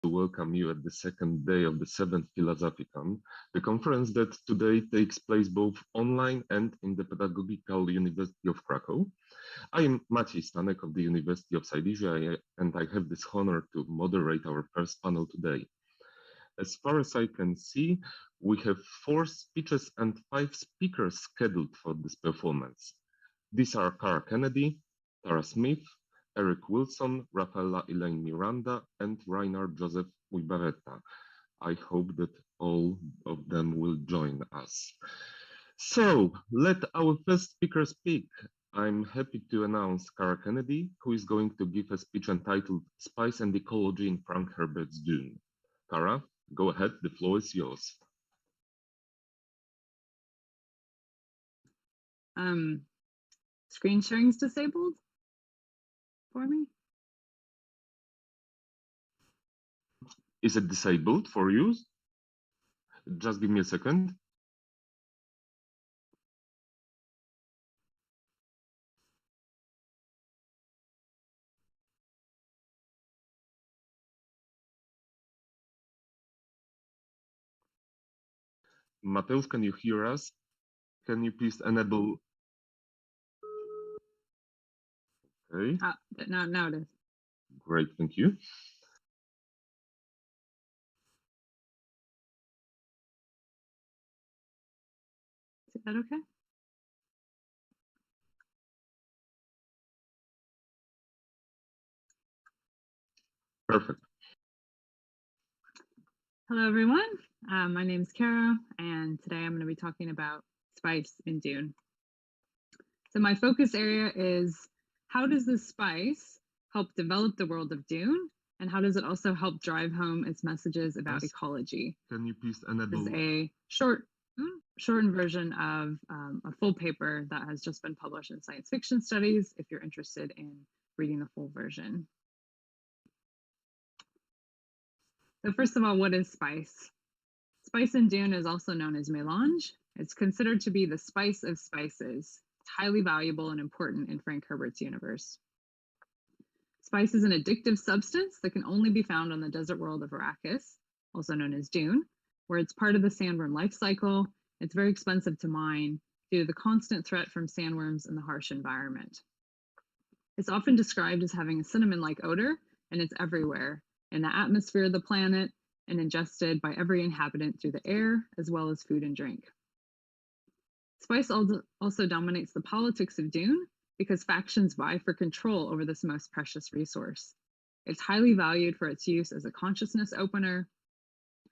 to welcome you at the second day of the 7th PhilosophyCon, the conference that today takes place both online and in the Pedagogical University of Krakow. I am Maciej Stanek of the University of Silesia, and I have this honor to moderate our first panel today. As far as I can see, we have 4 speeches and 5 speakers scheduled for this performance. These are Cara Kennedy, Tara Smith, Eric Wilson, Rafaela Elaine Miranda, and Rainer Joseph Uibarreta. I hope that all of them will join us. So let our first speaker speak. I'm happy to announce Cara Kennedy, who is going to give a speech entitled Spice and Ecology in Frank Herbert's Dune. Cara, go ahead, the floor is yours. Screen sharing's disabled for me? Is it disabled for you? Just give me a second. Mateusz, can you hear us? Can you please enable? Okay. Now it is. Great, thank you. Is that okay? Perfect. Hello, everyone. My name is Cara, and today I'm going to be talking about spice in Dune. So my focus area is how does this spice help develop the world of Dune, and how does it also help drive home its messages about ecology? Can you please enable? This is a shortened version of a full paper that has just been published in Science Fiction Studies, if you're interested in reading the full version. So first of all, what is spice? Spice in Dune is also known as mélange. It's considered to be the spice of spices. It's highly valuable and important in Frank Herbert's universe. Spice is an addictive substance that can only be found on the desert world of Arrakis, also known as Dune, where it's part of the sandworm life cycle. It's very expensive to mine due to the constant threat from sandworms and the harsh environment. It's often described as having a cinnamon-like odor, and it's everywhere in the atmosphere of the planet and ingested by every inhabitant through the air, as well as food and drink. Spice also dominates the politics of Dune because factions vie for control over this most precious resource. It's highly valued for its use as a consciousness opener,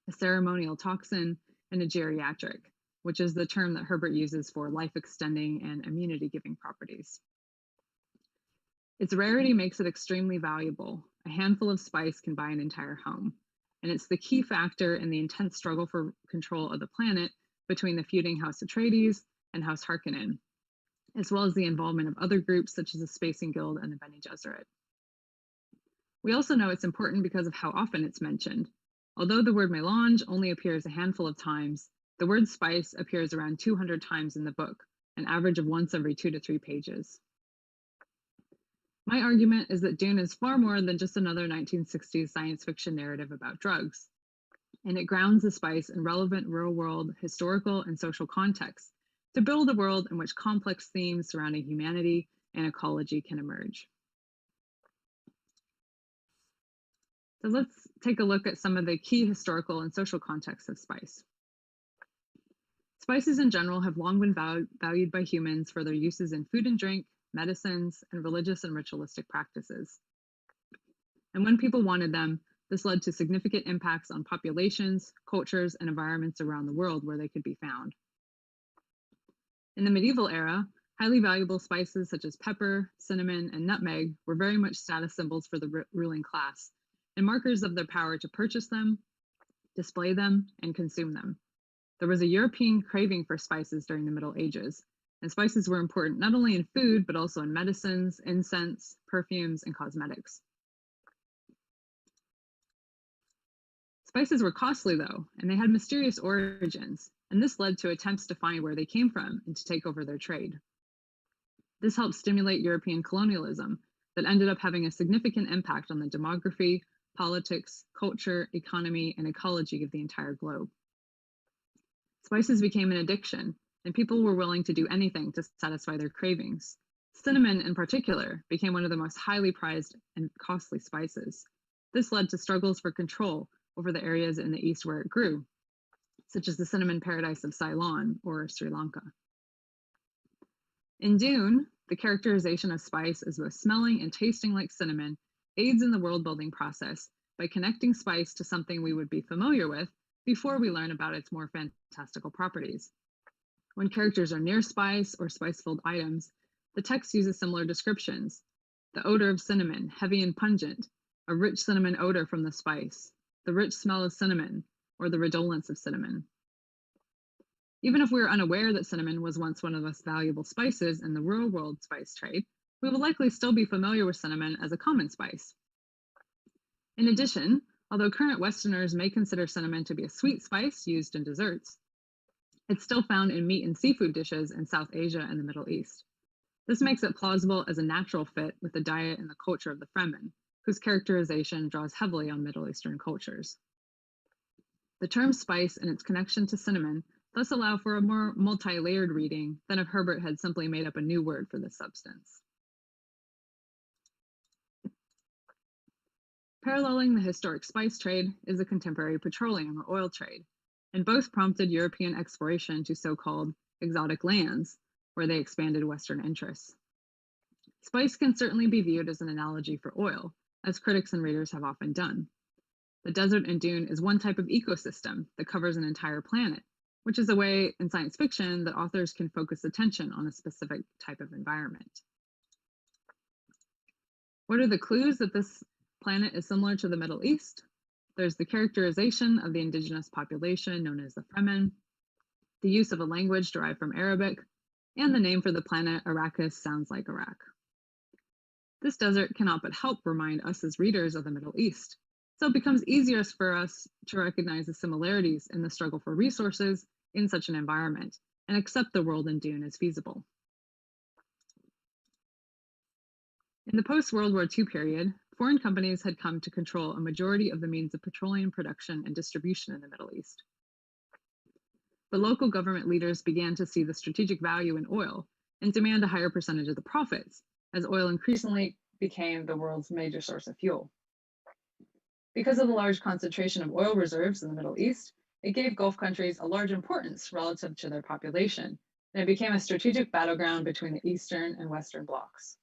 a ceremonial toxin, and a geriatric, which is the term that Herbert uses for life-extending and immunity-giving properties. Its rarity makes it extremely valuable. A handful of spice can buy an entire home, and it's the key factor in the intense struggle for control of the planet between the feuding House Atreides and House Harkonnen, as well as the involvement of other groups such as the Spacing Guild and the Bene Gesserit. We also know it's important because of how often it's mentioned. Although the word mélange only appears a handful of times, the word spice appears around 200 times in the book, an average of once every 2 to 3 pages. My argument is that Dune is far more than just another 1960s science fiction narrative about drugs, and it grounds the spice in relevant real-world historical and social contexts to build a world in which complex themes surrounding humanity and ecology can emerge. So let's take a look at some of the key historical and social contexts of spice. Spices in general have long been valued by humans for their uses in food and drink, medicines, and religious and ritualistic practices. And when people wanted them, this led to significant impacts on populations, cultures, and environments around the world where they could be found. In the medieval era, highly valuable spices such as pepper, cinnamon, and nutmeg were very much status symbols for the ruling class and markers of their power to purchase them, display them, and consume them. There was a European craving for spices during the Middle Ages, and spices were important not only in food, but also in medicines, incense, perfumes, and cosmetics. Spices were costly, though, and they had mysterious origins, and this led to attempts to find where they came from and to take over their trade. This helped stimulate European colonialism that ended up having a significant impact on the demography, politics, culture, economy, and ecology of the entire globe. Spices became an addiction, and people were willing to do anything to satisfy their cravings. Cinnamon, in particular, became one of the most highly prized and costly spices. This led to struggles for control over the areas in the east where it grew, such as the cinnamon paradise of Ceylon or Sri Lanka. In Dune, the characterization of spice as both smelling and tasting like cinnamon aids in the world-building process by connecting spice to something we would be familiar with before we learn about its more fantastical properties. When characters are near spice or spice-filled items, the text uses similar descriptions. The odor of cinnamon, heavy and pungent, a rich cinnamon odor from the spice, the rich smell of cinnamon, or the redolence of cinnamon. Even if we are unaware that cinnamon was once one of the most valuable spices in the real-world spice trade, we will likely still be familiar with cinnamon as a common spice. In addition, although current Westerners may consider cinnamon to be a sweet spice used in desserts, it's still found in meat and seafood dishes in South Asia and the Middle East. This makes it plausible as a natural fit with the diet and the culture of the Fremen, whose characterization draws heavily on Middle Eastern cultures. The term spice and its connection to cinnamon thus allow for a more multi-layered reading than if Herbert had simply made up a new word for this substance. Paralleling the historic spice trade is the contemporary petroleum or oil trade, and both prompted European exploration to so-called exotic lands, where they expanded Western interests. Spice can certainly be viewed as an analogy for oil, as critics and readers have often done. The desert in Dune is one type of ecosystem that covers an entire planet, which is a way in science fiction that authors can focus attention on a specific type of environment. What are the clues that this planet is similar to the Middle East? There's the characterization of the indigenous population known as the Fremen, the use of a language derived from Arabic, and the name for the planet Arrakis sounds like Iraq. This desert cannot but help remind us as readers of the Middle East, so it becomes easier for us to recognize the similarities in the struggle for resources in such an environment and accept the world in Dune as feasible. In the post-World War II period, foreign companies had come to control a majority of the means of petroleum production and distribution in the Middle East. But local government leaders began to see the strategic value in oil and demand a higher percentage of the profits, as oil increasingly became the world's major source of fuel. Because of the large concentration of oil reserves in the Middle East, it gave Gulf countries a large importance relative to their population, and it became a strategic battleground between the Eastern and Western blocs.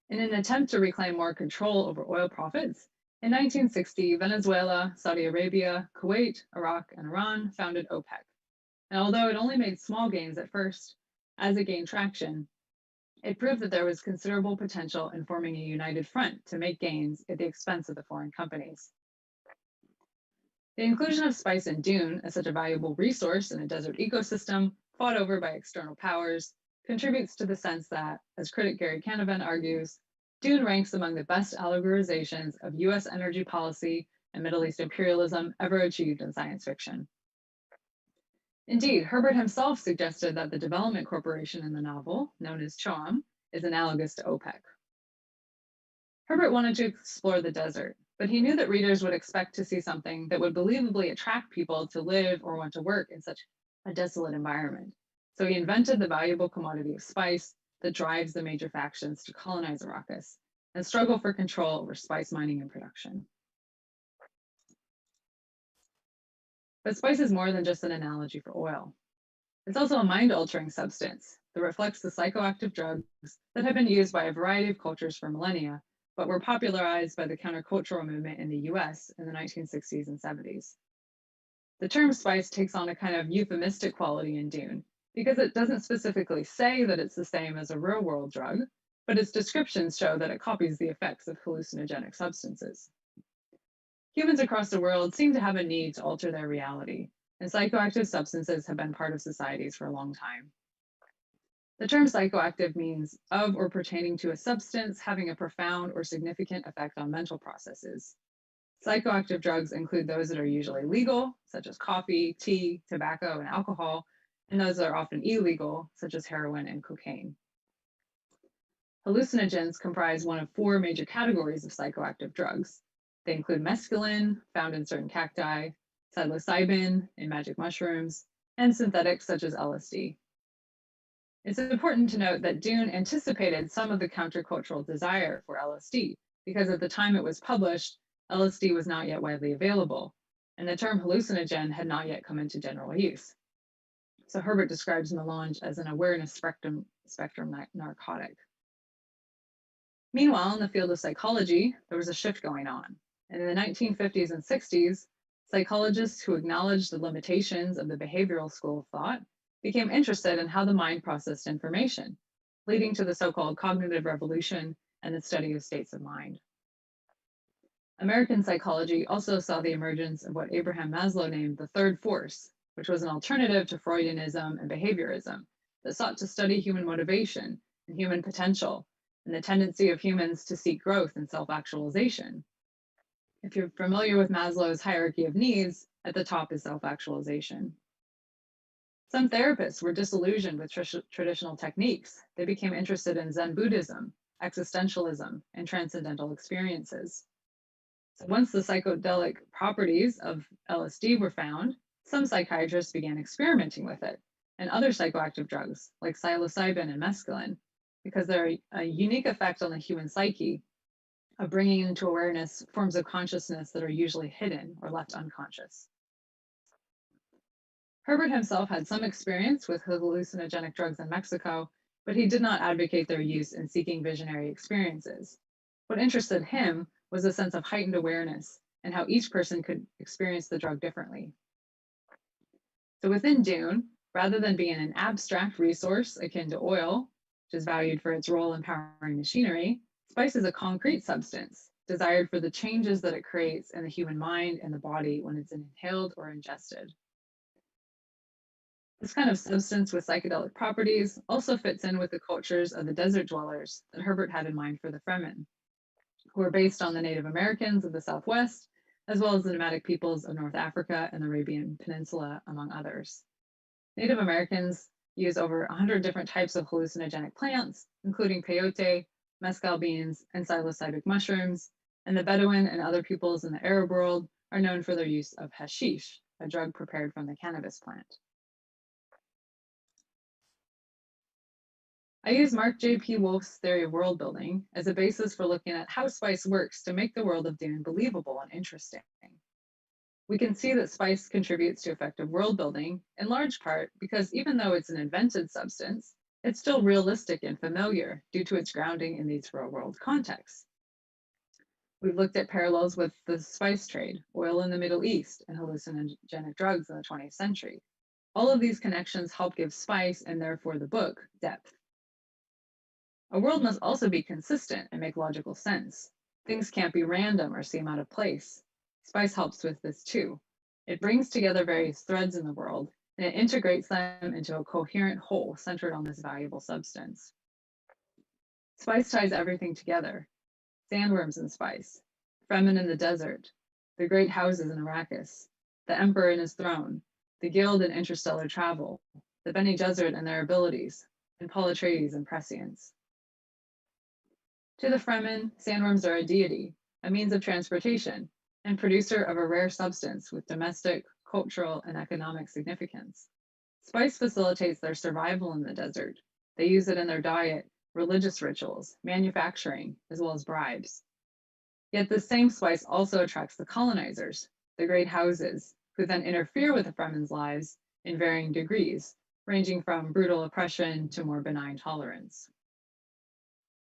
In an attempt to reclaim more control over oil profits, in 1960, Venezuela, Saudi Arabia, Kuwait, Iraq, and Iran founded OPEC. And although it only made small gains at first, as it gained traction, it proved that there was considerable potential in forming a united front to make gains at the expense of the foreign companies. The inclusion of spice in Dune as such a valuable resource in a desert ecosystem fought over by external powers contributes to the sense that, as critic Gary Canavan argues, Dune ranks among the best allegorizations of US energy policy and Middle East imperialism ever achieved in science fiction. Indeed, Herbert himself suggested that the development corporation in the novel, known as CHOAM, is analogous to OPEC. Herbert wanted to explore the desert, but he knew that readers would expect to see something that would believably attract people to live or want to work in such a desolate environment. So he invented the valuable commodity of spice that drives the major factions to colonize Arrakis and struggle for control over spice mining and production. But spice is more than just an analogy for oil. It's also a mind-altering substance that reflects the psychoactive drugs that have been used by a variety of cultures for millennia, but were popularized by the countercultural movement in the US in the 1960s and 70s. The term spice takes on a kind of euphemistic quality in Dune, because it doesn't specifically say that it's the same as a real-world drug, but its descriptions show that it copies the effects of hallucinogenic substances. Humans across the world seem to have a need to alter their reality, and psychoactive substances have been part of societies for a long time. The term psychoactive means of or pertaining to a substance having a profound or significant effect on mental processes. Psychoactive drugs include those that are usually legal, such as coffee, tea, tobacco, and alcohol, and those that are often illegal, such as heroin and cocaine. Hallucinogens comprise one of four major categories of psychoactive drugs. They include mescaline, found in certain cacti, psilocybin in magic mushrooms, and synthetics such as LSD. It's important to note that Dune anticipated some of the countercultural desire for LSD, because at the time it was published, LSD was not yet widely available, and the term hallucinogen had not yet come into general use. So Herbert describes melange as an awareness spectrum narcotic. Meanwhile, in the field of psychology, there was a shift going on. And in the 1950s and 60s, psychologists who acknowledged the limitations of the behavioral school of thought became interested in how the mind processed information, leading to the so-called cognitive revolution and the study of states of mind. American psychology also saw the emergence of what Abraham Maslow named the third force, which was an alternative to Freudianism and behaviorism that sought to study human motivation and human potential and the tendency of humans to seek growth and self-actualization. If you're familiar with Maslow's hierarchy of needs, at the top is self-actualization. Some therapists were disillusioned with traditional techniques. They became interested in Zen Buddhism, existentialism, and transcendental experiences. So once the psychedelic properties of LSD were found, some psychiatrists began experimenting with it, and other psychoactive drugs like psilocybin and mescaline, because they're a unique effect on the human psyche of bringing into awareness forms of consciousness that are usually hidden or left unconscious. Herbert himself had some experience with hallucinogenic drugs in Mexico, but he did not advocate their use in seeking visionary experiences. What interested him was a sense of heightened awareness and how each person could experience the drug differently. So within Dune, rather than being an abstract resource akin to oil, which is valued for its role in powering machinery, spice is a concrete substance desired for the changes that it creates in the human mind and the body when it's inhaled or ingested. This kind of substance with psychedelic properties also fits in with the cultures of the desert dwellers that Herbert had in mind for the Fremen, who are based on the Native Americans of the Southwest, as well as the nomadic peoples of North Africa and the Arabian Peninsula, among others. Native Americans use over 100 different types of hallucinogenic plants, including peyote, mescal beans, and psilocybic mushrooms, and the Bedouin and other peoples in the Arab world are known for their use of hashish, a drug prepared from the cannabis plant. I use Mark J.P. Wolf's theory of world building as a basis for looking at how spice works to make the world of Dune believable and interesting. We can see that spice contributes to effective world building in large part because even though it's an invented substance, it's still realistic and familiar due to its grounding in these real-world contexts. We've looked at parallels with the spice trade, oil in the Middle East, and hallucinogenic drugs in the 20th century. All of these connections help give spice, and therefore the book, depth. A world must also be consistent and make logical sense. Things can't be random or seem out of place. Spice helps with this too. It brings together various threads in the world, and it integrates them into a coherent whole centered on this valuable substance. Spice ties everything together. Sandworms in spice, Fremen in the desert, the great houses in Arrakis, the Emperor and his throne, the Guild in interstellar travel, the Bene Gesserit and their abilities, and Paul Atreides and prescience. To the Fremen, sandworms are a deity, a means of transportation, and producer of a rare substance with domestic, cultural, and economic significance. Spice facilitates their survival in the desert. They use it in their diet, religious rituals, manufacturing, as well as bribes. Yet this same spice also attracts the colonizers, the great houses, who then interfere with the Fremen's lives in varying degrees, ranging from brutal oppression to more benign tolerance.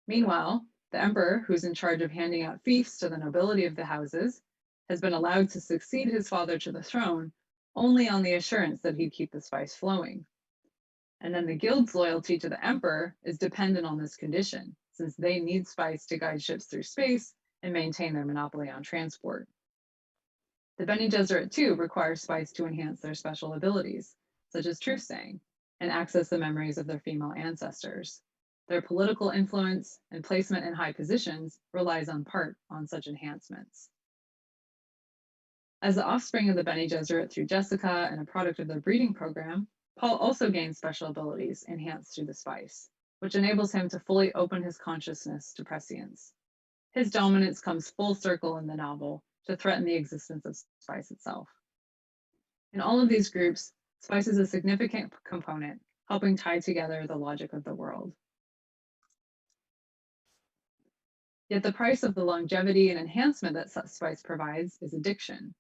Meanwhile, the emperor, who's in charge of handing out feasts to the nobility of the houses, has been allowed to succeed his father to the throne only on the assurance that he'd keep the spice flowing. And then the guild's loyalty to the emperor is dependent on this condition, since they need spice to guide ships through space and maintain their monopoly on transport. The Bene Gesserit too require spice to enhance their special abilities, such as truth-saying, and access the memories of their female ancestors. Their political influence and placement in high positions relies in part on such enhancements. As the offspring of the Bene Gesserit through Jessica and a product of their breeding program, Paul also gained special abilities enhanced through the spice, which enables him to fully open his consciousness to prescience. His dominance comes full circle in the novel to threaten the existence of spice itself. In all of these groups, spice is a significant component, helping tie together the logic of the world. Yet the price of the longevity and enhancement that spice provides is addiction.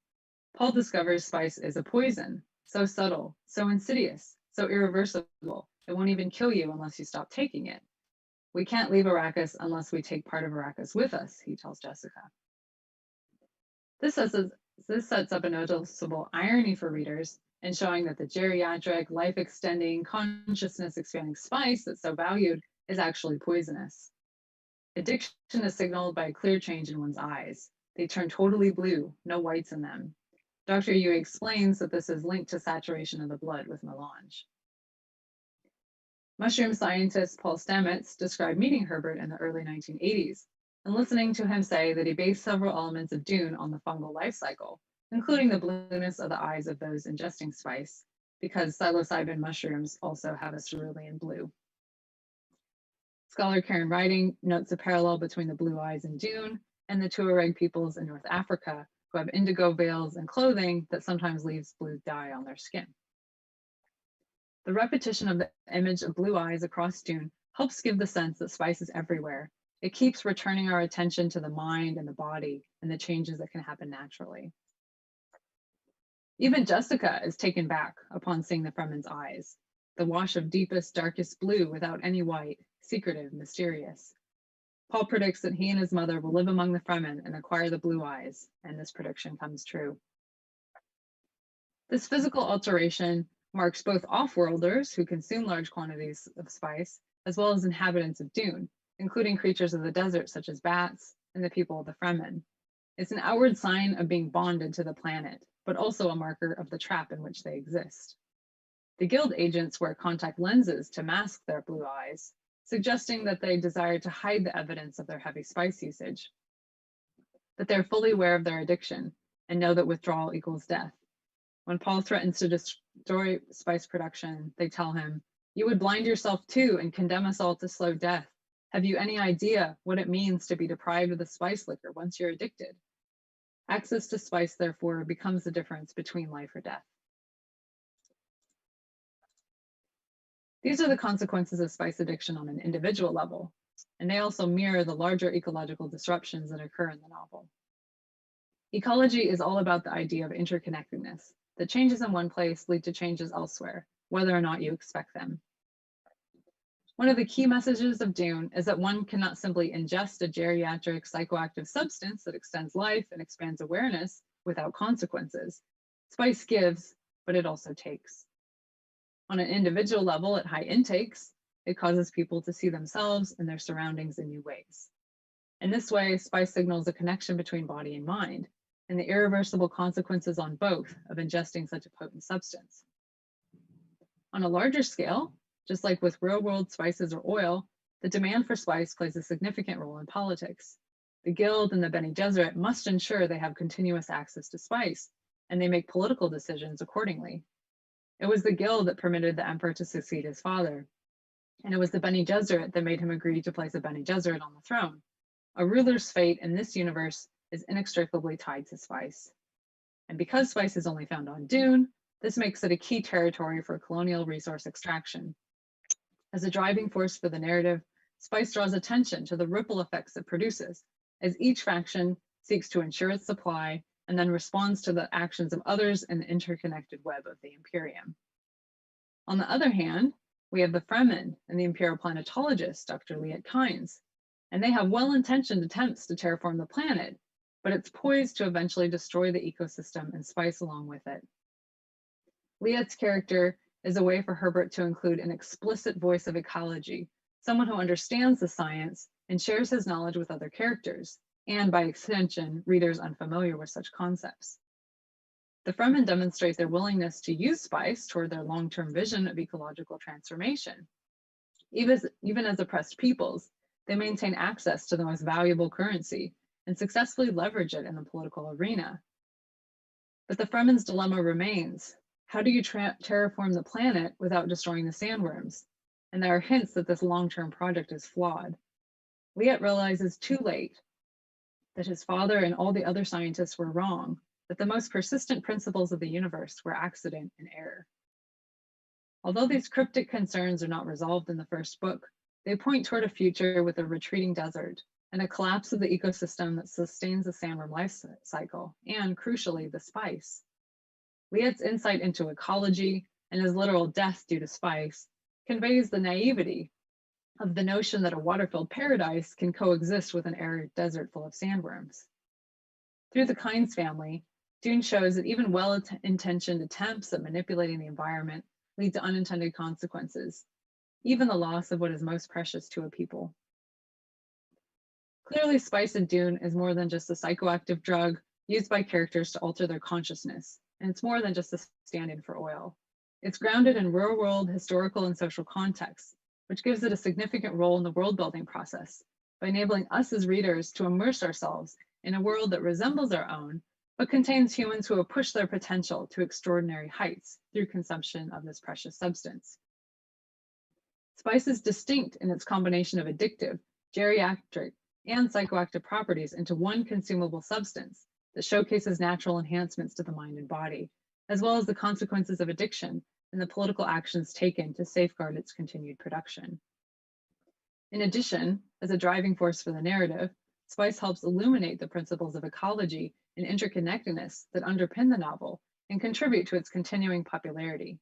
Paul discovers spice is a poison, so subtle, so insidious, so irreversible, it won't even kill you unless you stop taking it. We can't leave Arrakis unless we take part of Arrakis with us, he tells Jessica. This sets up a noticeable irony for readers in showing that the geriatric, life-extending, consciousness-expanding spice that's so valued is actually poisonous. Addiction is signaled by a clear change in one's eyes. They turn totally blue, no whites in them. Dr. Yue explains that this is linked to saturation of the blood with melange. Mushroom scientist Paul Stamets described meeting Herbert in the early 1980s and listening to him say that he based several elements of Dune on the fungal life cycle, including the blueness of the eyes of those ingesting spice, because psilocybin mushrooms also have a cerulean blue. Scholar Karen Riding notes a parallel between the blue eyes in Dune and the Tuareg peoples in North Africa who have indigo veils and clothing that sometimes leaves blue dye on their skin. The repetition of the image of blue eyes across Dune helps give the sense that spice is everywhere. It keeps returning our attention to the mind and the body and the changes that can happen naturally. Even Jessica is taken back upon seeing the Fremen's eyes, the wash of deepest, darkest blue without any white, secretive, mysterious. Paul predicts that he and his mother will live among the Fremen and acquire the blue eyes, and this prediction comes true. This physical alteration marks both off-worlders who consume large quantities of spice, as well as inhabitants of Dune, including creatures of the desert such as bats and the people of the Fremen. It's an outward sign of being bonded to the planet, but also a marker of the trap in which they exist. The guild agents wear contact lenses to mask their blue eyes, suggesting that they desire to hide the evidence of their heavy spice usage. But they're fully aware of their addiction and know that withdrawal equals death. When Paul threatens to destroy spice production, they tell him, "You would blind yourself too and condemn us all to slow death. Have you any idea what it means to be deprived of the spice liquor once you're addicted?" Access to spice, therefore, becomes the difference between life or death. These are the consequences of spice addiction on an individual level, and they also mirror the larger ecological disruptions that occur in the novel. Ecology is all about the idea of interconnectedness, that changes in one place lead to changes elsewhere, whether or not you expect them. One of the key messages of Dune is that one cannot simply ingest a geriatric psychoactive substance that extends life and expands awareness without consequences. Spice gives, but it also takes. On an individual level, at high intakes, it causes people to see themselves and their surroundings in new ways. In this way, spice signals a connection between body and mind, and the irreversible consequences on both of ingesting such a potent substance. On a larger scale, just like with real-world spices or oil, the demand for spice plays a significant role in politics. The Guild and the Bene Gesserit must ensure they have continuous access to spice, and they make political decisions accordingly. It was the Guild that permitted the Emperor to succeed his father, and it was the Bene Gesserit that made him agree to place a Bene Gesserit on the throne. A ruler's fate in this universe is inextricably tied to spice. And because spice is only found on Dune, this makes it a key territory for colonial resource extraction. As a driving force for the narrative, spice draws attention to the ripple effects it produces, as each faction seeks to ensure its supply and then responds to the actions of others in the interconnected web of the Imperium. On the other hand, we have the Fremen and the Imperial planetologist, Dr. Liet Kynes, and they have well-intentioned attempts to terraform the planet, but it's poised to eventually destroy the ecosystem and spice along with it. Liet's character is a way for Herbert to include an explicit voice of ecology, someone who understands the science and shares his knowledge with other characters, and by extension, readers unfamiliar with such concepts. The Fremen demonstrate their willingness to use spice toward their long-term vision of ecological transformation. Even as oppressed peoples, they maintain access to the most valuable currency and successfully leverage it in the political arena. But the Fremen's dilemma remains: how do you terraform the planet without destroying the sandworms? and there are hints that this long-term project is flawed. Liet realizes too late that his father and all the other scientists were wrong, that the most persistent principles of the universe were accident and error. Although these cryptic concerns are not resolved in the first book, they point toward a future with a retreating desert and a collapse of the ecosystem that sustains the sandworm life cycle, and crucially, the spice. Liet's insight into ecology and his literal death due to spice conveys the naivety of the notion that a water-filled paradise can coexist with an arid desert full of sandworms. Through the Kynes family, Dune shows that even well-intentioned attempts at manipulating the environment lead to unintended consequences, even the loss of what is most precious to a people. Clearly, spice in Dune is more than just a psychoactive drug used by characters to alter their consciousness, and it's more than just a stand-in for oil. It's grounded in real-world historical and social contexts, which gives it a significant role in the world-building process by enabling us as readers to immerse ourselves in a world that resembles our own, but contains humans who have pushed their potential to extraordinary heights through consumption of this precious substance. Spice is distinct in its combination of addictive, geriatric, and psychoactive properties into one consumable substance that showcases natural enhancements to the mind and body, as well as the consequences of addiction and the political actions taken to safeguard its continued production. In addition, as a driving force for the narrative, spice helps illuminate the principles of ecology and interconnectedness that underpin the novel and contribute to its continuing popularity.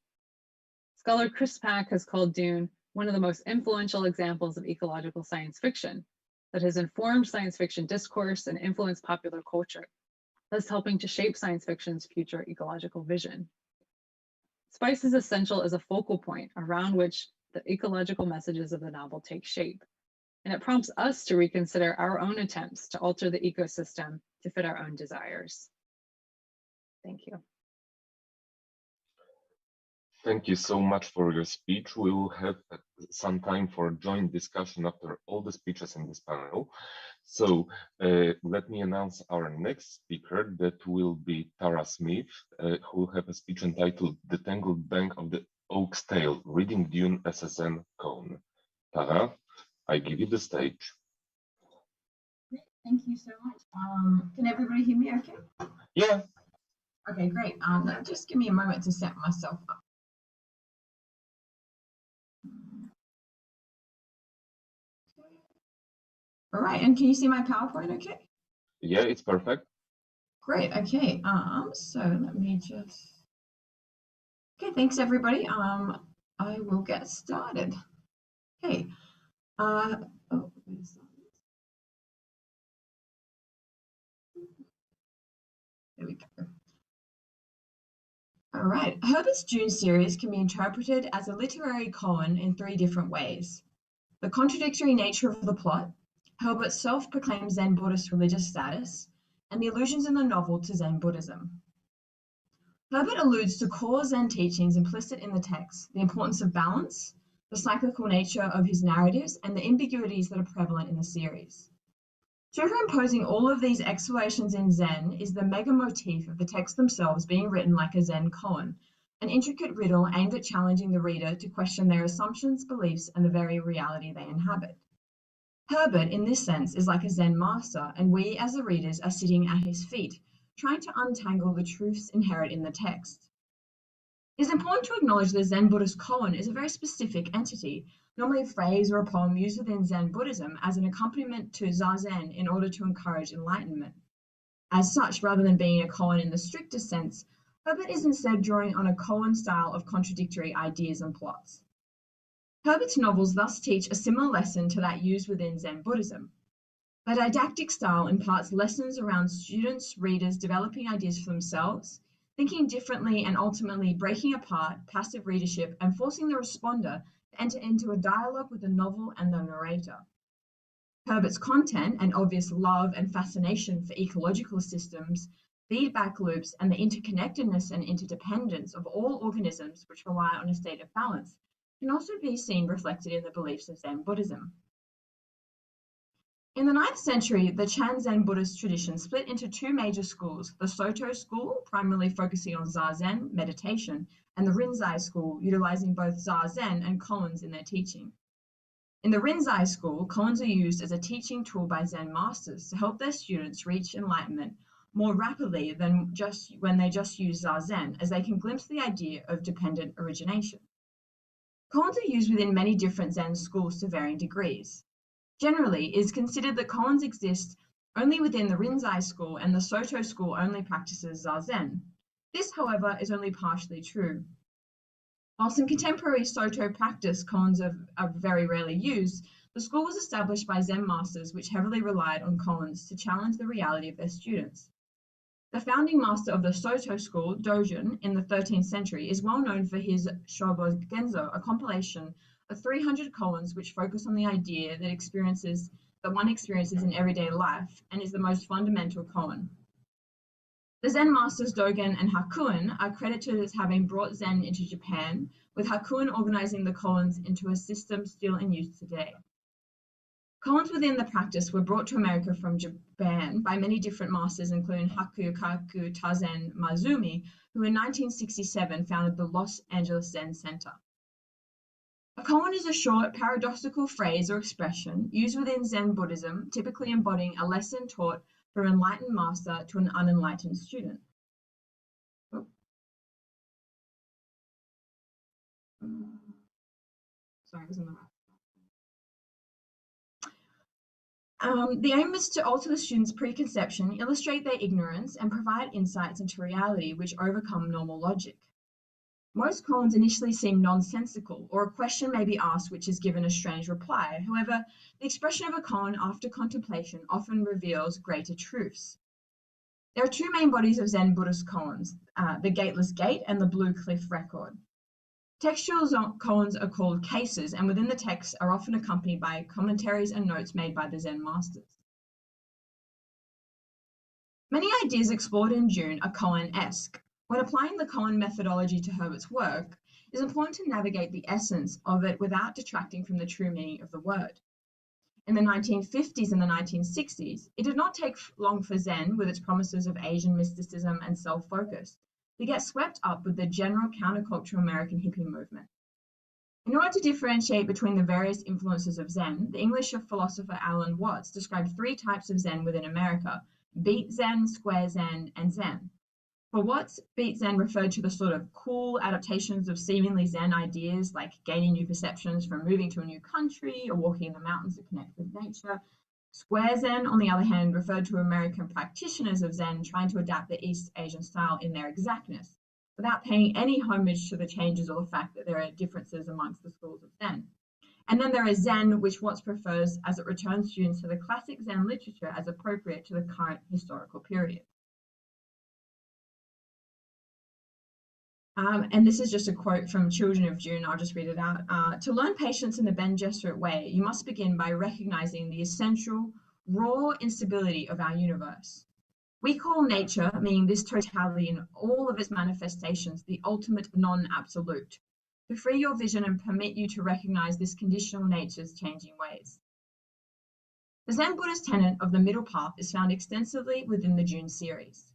Scholar Chris Pack has called Dune one of the most influential examples of ecological science fiction that has informed science fiction discourse and influenced popular culture, thus helping to shape science fiction's future ecological vision. Spice is essential as a focal point around which the ecological messages of the novel take shape, and it prompts us to reconsider our own attempts to alter the ecosystem to fit our own desires. Thank you. Thank you so much for your speech. We will have some time for joint discussion after all the speeches in this panel. So let me announce our next speaker. That will be Tara Smith, who will have a speech entitled "The Tangled Bank of the Oak's Tale, Reading Dune as a Zen Koan." Tara, I give you the stage. Thank you so much. Can everybody hear me okay? Yeah. Okay, great. Just give me a moment to set myself up. All right, and can you see my PowerPoint okay? Yeah, it's perfect. Great, okay. So let me just... Okay, thanks everybody. I will get started. Okay. Oh, there we go. All right. Herbert's Dune series can be interpreted as a literary koan in 3 different ways. The contradictory nature of the plot, Herbert's self-proclaimed Zen Buddhist religious status, and the allusions in the novel to Zen Buddhism. Herbert alludes to core Zen teachings implicit in the text, the importance of balance, the cyclical nature of his narratives, and the ambiguities that are prevalent in the series. Superimposing all of these explorations in Zen is the mega motif of the texts themselves being written like a Zen koan, an intricate riddle aimed at challenging the reader to question their assumptions, beliefs, and the very reality they inhabit. Herbert, in this sense, is like a Zen master, and we, as the readers, are sitting at his feet, trying to untangle the truths inherent in the text. It is important to acknowledge the Zen Buddhist koan is a very specific entity, normally a phrase or a poem used within Zen Buddhism as an accompaniment to zazen in order to encourage enlightenment. As such, rather than being a koan in the strictest sense, Herbert is instead drawing on a koan style of contradictory ideas and plots. Herbert's novels thus teach a similar lesson to that used within Zen Buddhism. The didactic style imparts lessons around students, readers developing ideas for themselves, thinking differently, and ultimately breaking apart passive readership and forcing the responder to enter into a dialogue with the novel and the narrator. Herbert's content and obvious love and fascination for ecological systems, feedback loops, and the interconnectedness and interdependence of all organisms which rely on a state of balance can also be seen reflected in the beliefs of Zen Buddhism. In the 9th century, the Chan Zen Buddhist tradition split into two major schools, the Soto school, primarily focusing on Zazen, meditation, and the Rinzai school, utilizing both Zazen and koans in their teaching. In the Rinzai school, koans are used as a teaching tool by Zen masters to help their students reach enlightenment more rapidly than just when they just use Zazen, as they can glimpse the idea of dependent origination. Koans are used within many different Zen schools to varying degrees. Generally, it is considered that koans exist only within the Rinzai school and the Soto school only practices Zazen. This, however, is only partially true. Whilst in contemporary Soto practice koans are very rarely used, the school was established by Zen masters which heavily relied on koans to challenge the reality of their students. The founding master of the Soto school, Dojun, in the 13th century, is well known for his Shobo Genzo, a compilation of 300 koans which focus on the idea that one experiences in everyday life and is the most fundamental koan. The Zen masters Dogen and Hakuin are credited as having brought Zen into Japan, with Hakuin organizing the koans into a system still in use today. Koans within the practice were brought to America from Japan by many different masters, including Hakukaku Tazen Mazumi, who in 1967 founded the Los Angeles Zen Center. A koan is a short, paradoxical phrase or expression used within Zen Buddhism, typically embodying a lesson taught from an enlightened master to an unenlightened student. Sorry, I was in the The aim is to alter the student's preconception, illustrate their ignorance, and provide insights into reality which overcome normal logic. Most koans initially seem nonsensical, or a question may be asked which is given a strange reply. However, the expression of a koan after contemplation often reveals greater truths. There are two main bodies of Zen Buddhist koans, the Gateless Gate and the Blue Cliff Record. Textual koans are called cases, and within the text are often accompanied by commentaries and notes made by the Zen masters. Many ideas explored in June are koan-esque. When applying the koan methodology to Herbert's work, it is important to navigate the essence of it without detracting from the true meaning of the word. In the 1950s and the 1960s, it did not take long for Zen, with its promises of Asian mysticism and self-focus, to get swept up with the general countercultural American hippie movement. In order to differentiate between the various influences of Zen, the English philosopher Alan Watts described three types of Zen within America: beat Zen, square Zen, and Zen. For Watts, beat Zen referred to the sort of cool adaptations of seemingly Zen ideas, like gaining new perceptions from moving to a new country or walking in the mountains to connect with nature. Square Zen, on the other hand, referred to American practitioners of Zen trying to adapt the East Asian style in their exactness, without paying any homage to the changes or the fact that there are differences amongst the schools of Zen. And then there is Zen, which Watts prefers as it returns students to the classic Zen literature as appropriate to the current historical period. And this is just a quote from Children of June. I'll just read it out. To learn patience in the Ben Gesserit way, you must begin by recognizing the essential, raw instability of our universe. We call nature, meaning this totality in all of its manifestations, the ultimate non-absolute. To free your vision and permit you to recognize this conditional nature's changing ways. The Zen Buddhist tenet of the middle path is found extensively within the June series.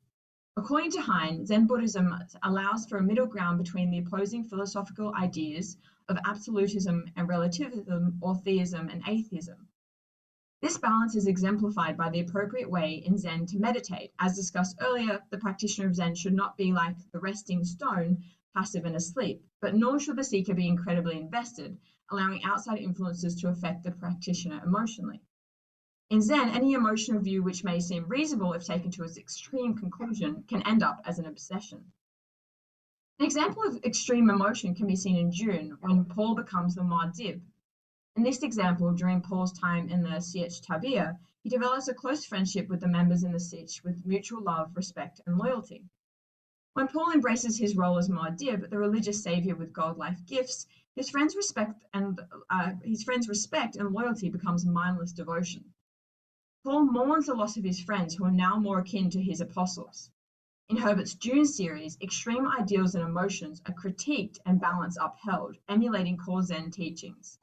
According to Hein, Zen Buddhism allows for a middle ground between the opposing philosophical ideas of absolutism and relativism, or theism and atheism. This balance is exemplified by the appropriate way in Zen to meditate. As discussed earlier, the practitioner of Zen should not be like the resting stone, passive and asleep, but nor should the seeker be incredibly invested, allowing outside influences to affect the practitioner emotionally. In Zen, any emotional view which may seem reasonable if taken to its extreme conclusion can end up as an obsession. An example of extreme emotion can be seen in June, when Paul becomes the Muad'Dib. In this example, during Paul's time in the Sietch Tabia, he develops a close friendship with the members in the Sietch with mutual love, respect, and loyalty. When Paul embraces his role as Muad'Dib, the religious savior with godlike gifts, his friends' respect and loyalty becomes mindless devotion. Paul mourns the loss of his friends who are now more akin to his apostles. In Herbert's June series, extreme ideals and emotions are critiqued and balance upheld, emulating core Zen teachings.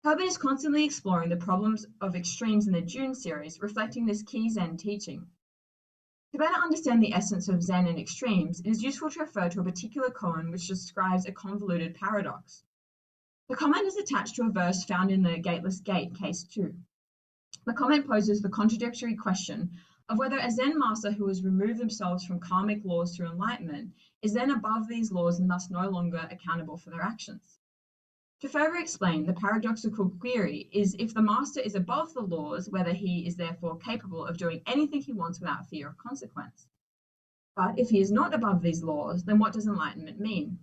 Herbert is constantly exploring the problems of extremes in the Dune series, reflecting this key Zen teaching. To better understand the essence of Zen and extremes, it is useful to refer to a particular koan which describes a convoluted paradox. The comment is attached to a verse found in the Gateless Gate, Case 2. The comment poses the contradictory question of whether a Zen master who has removed themselves from karmic laws through enlightenment is then above these laws and thus no longer accountable for their actions. To further explain, the paradoxical query is if the master is above the laws, whether he is therefore capable of doing anything he wants without fear of consequence. But if he is not above these laws, then what does enlightenment mean?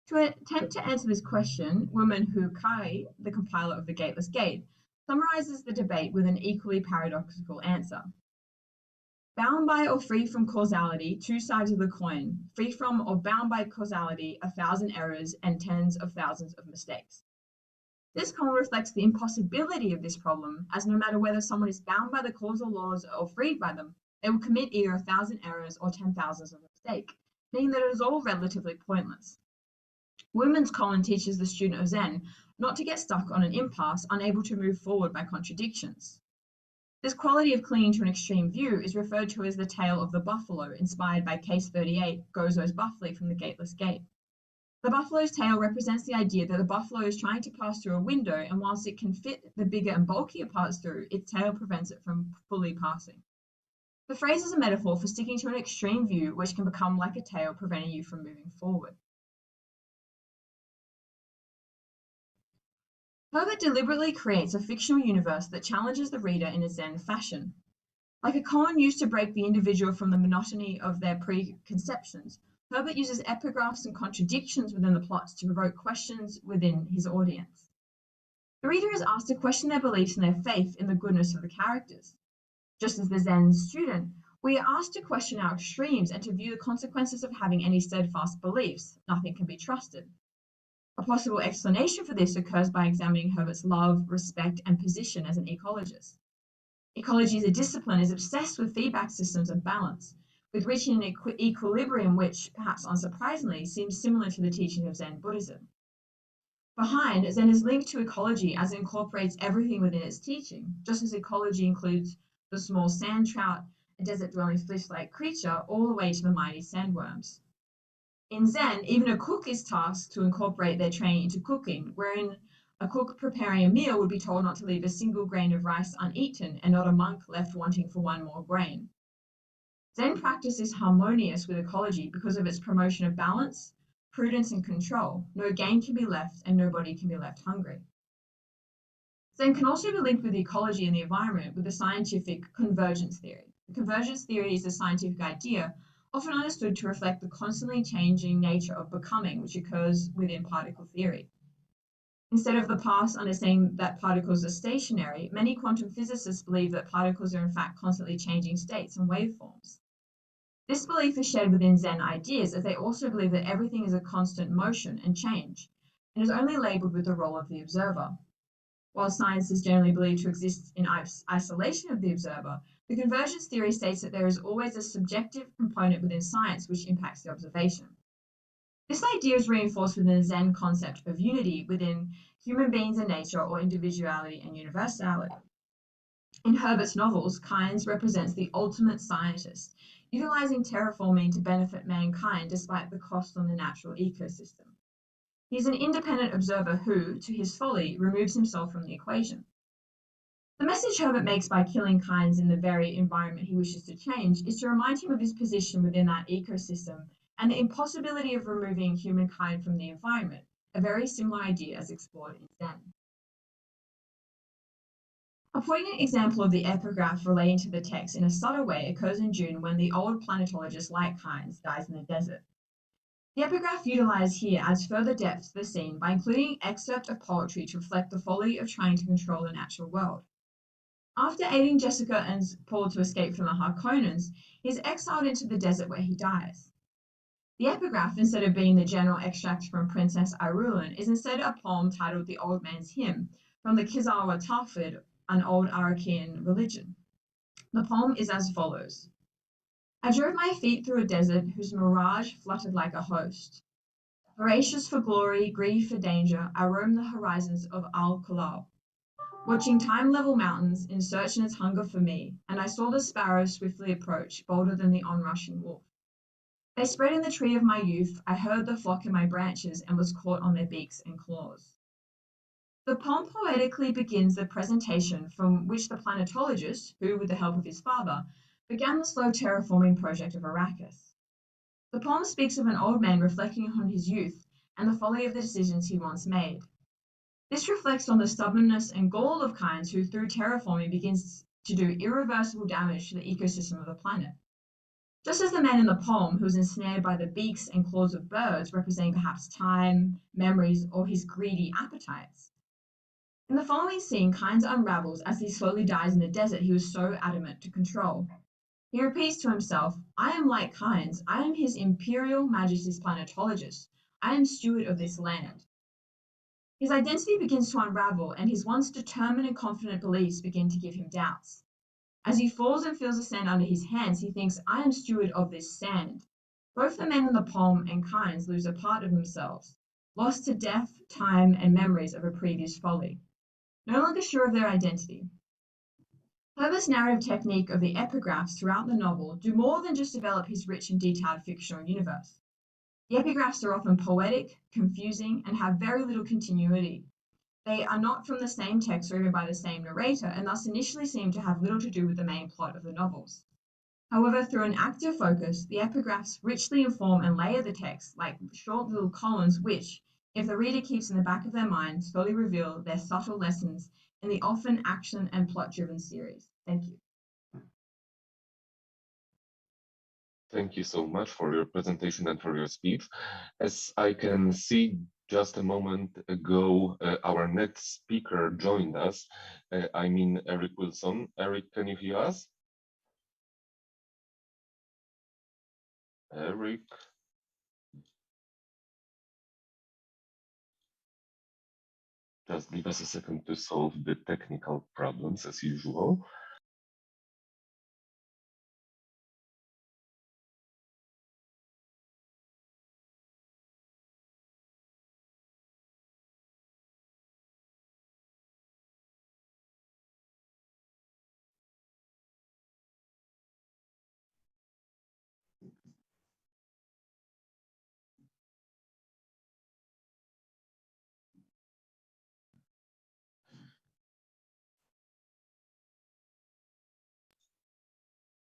To attempt to answer this question, Woman Hu Kai, the compiler of the Gateless Gate, summarizes the debate with an equally paradoxical answer. Bound by or free from causality, two sides of the coin. Free from or bound by causality, 1,000 errors and tens of thousands of mistakes. This koan reflects the impossibility of this problem, as no matter whether someone is bound by the causal laws or freed by them, they will commit either 1,000 errors or 10,000s of mistake, meaning that it is all relatively pointless. Women's koan teaches the student of Zen not to get stuck on an impasse, unable to move forward by contradictions. This quality of clinging to an extreme view is referred to as the tale of the buffalo, inspired by Case 38, Gozo's Buffalo from the Gateless Gate. The buffalo's tail represents the idea that the buffalo is trying to pass through a window, and whilst it can fit the bigger and bulkier parts through, its tail prevents it from fully passing. The phrase is a metaphor for sticking to an extreme view, which can become like a tail, preventing you from moving forward. Herbert deliberately creates a fictional universe that challenges the reader in a Zen fashion. Like a koan used to break the individual from the monotony of their preconceptions, Herbert uses epigraphs and contradictions within the plots to provoke questions within his audience. The reader is asked to question their beliefs and their faith in the goodness of the characters. Just as the Zen student, we are asked to question our extremes and to view the consequences of having any steadfast beliefs. Nothing can be trusted. A possible explanation for this occurs by examining Herbert's love, respect, and position as an ecologist. Ecology as a discipline is obsessed with feedback systems and balance, with reaching an equilibrium which, perhaps unsurprisingly, seems similar to the teaching of Zen Buddhism. Behind, Zen is linked to ecology as it incorporates everything within its teaching, just as ecology includes the small sand trout, a desert-dwelling fish-like creature, all the way to the mighty sandworms. In Zen, even a cook is tasked to incorporate their training into cooking, wherein a cook preparing a meal would be told not to leave a single grain of rice uneaten and not a monk left wanting for one more grain. Zen practice is harmonious with ecology because of its promotion of balance, prudence, and control. No game can be left and nobody can be left hungry. Zen can also be linked with ecology and the environment with the scientific convergence theory. The convergence theory is a scientific idea often understood to reflect the constantly changing nature of becoming, which occurs within particle theory. Instead of the past understanding that particles are stationary, many quantum physicists believe that particles are in fact constantly changing states and waveforms. This belief is shared within Zen ideas, as they also believe that everything is a constant motion and change, and is only labeled with the role of the observer. While science is generally believed to exist in isolation of the observer, the convergence theory states that there is always a subjective component within science which impacts the observation. This idea is reinforced within the Zen concept of unity within human beings and nature, or individuality and universality. In Herbert's novels, Kynes represents the ultimate scientist, utilizing terraforming to benefit mankind despite the cost on the natural ecosystem. He is an independent observer who, to his folly, removes himself from the equation. The message Herbert makes by killing Kynes in the very environment he wishes to change is to remind him of his position within that ecosystem and the impossibility of removing humankind from the environment, a very similar idea as explored in Zen. A poignant example of the epigraph relating to the text in a subtle way occurs in Dune when the old planetologist like Kynes dies in the desert. The epigraph utilized here adds further depth to the scene by including an excerpt of poetry to reflect the folly of trying to control the natural world. After aiding Jessica and Paul to escape from the Harkonnens, he is exiled into the desert where he dies. The epigraph, instead of being the general extract from Princess Irulan, is instead a poem titled The Old Man's Hymn from the Kizawa Tafid, an old Arakian religion. The poem is as follows. I drove my feet through a desert whose mirage fluttered like a host. Voracious for glory, greedy for danger, I roam the horizons of Al-Kalal, watching time-level mountains in search in its hunger for me, and I saw the sparrow swiftly approach, bolder than the onrushing wolf. They spread in the tree of my youth, I heard the flock in my branches, and was caught on their beaks and claws. The poem poetically begins the presentation from which the planetologist, who, with the help of his father, began the slow terraforming project of Arrakis. The poem speaks of an old man reflecting on his youth and the folly of the decisions he once made. This reflects on the stubbornness and gall of kinds who, through terraforming, begins to do irreversible damage to the ecosystem of the planet. Just as the man in the poem, who was ensnared by the beaks and claws of birds, representing perhaps time, memories, or his greedy appetites. In the following scene, Kynes unravels as he slowly dies in the desert he was so adamant to control. He repeats to himself, I am like Kynes, I am his imperial majesty's planetologist, I am steward of this land. His identity begins to unravel, and his once determined and confident beliefs begin to give him doubts. As he falls and feels the sand under his hands, he thinks, I am steward of this sand. Both the men in the poem and Kynes lose a part of themselves, lost to death, time, and memories of a previous folly. No longer sure of their identity. Herbert's narrative technique of the epigraphs throughout the novel do more than just develop his rich and detailed fictional universe. The epigraphs are often poetic, confusing, and have very little continuity. They are not from the same text or even by the same narrator, and thus initially seem to have little to do with the main plot of the novels. However, through an active focus, the epigraphs richly inform and layer the text like short little columns which, if the reader keeps in the back of their mind, slowly reveal their subtle lessons in the often action and plot-driven series. Thank you. Thank you so much for your presentation and for your speech. As I can see, just a moment ago, our next speaker joined us. I mean, Eric Wilson. Eric, can you hear us? Eric? Just give us a second to solve the technical problems as usual.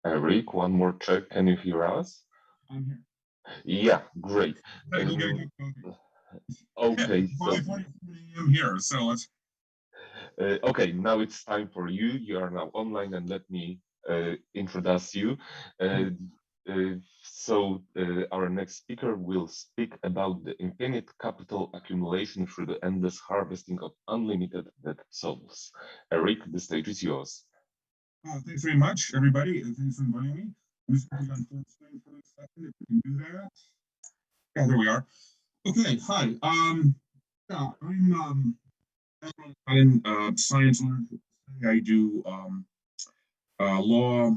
Eric, one more check. Can you hear us? I'm here. Yeah, great. Okay, so 5:40 a.m. here, so let's. Okay, now it's time for you. You are now online, and let me introduce you. Our next speaker will speak about the infinite capital accumulation through the endless harvesting of unlimited dead souls. Eric, the stage is yours. Thanks very much, everybody, and thanks for inviting me. I'm just going to put on full screen for a second, if we can do that. Yeah, there we are. Okay, hi. Yeah, I'm science learner. I do law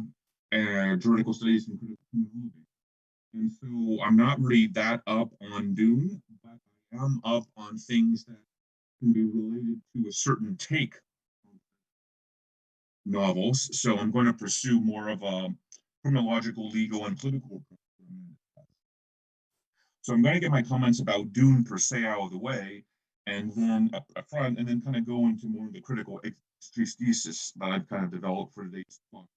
and juridical studies and critical criminology. And so I'm not really that up on Dune, but I am up on things that can be related to a certain take on novels. So I'm going to pursue more of a criminological, legal, and political approach. So I'm going to get my comments about Dune per se out of the way, and then up front, and then kind of go into more of the critical exegesis that I've kind of developed for today's talk.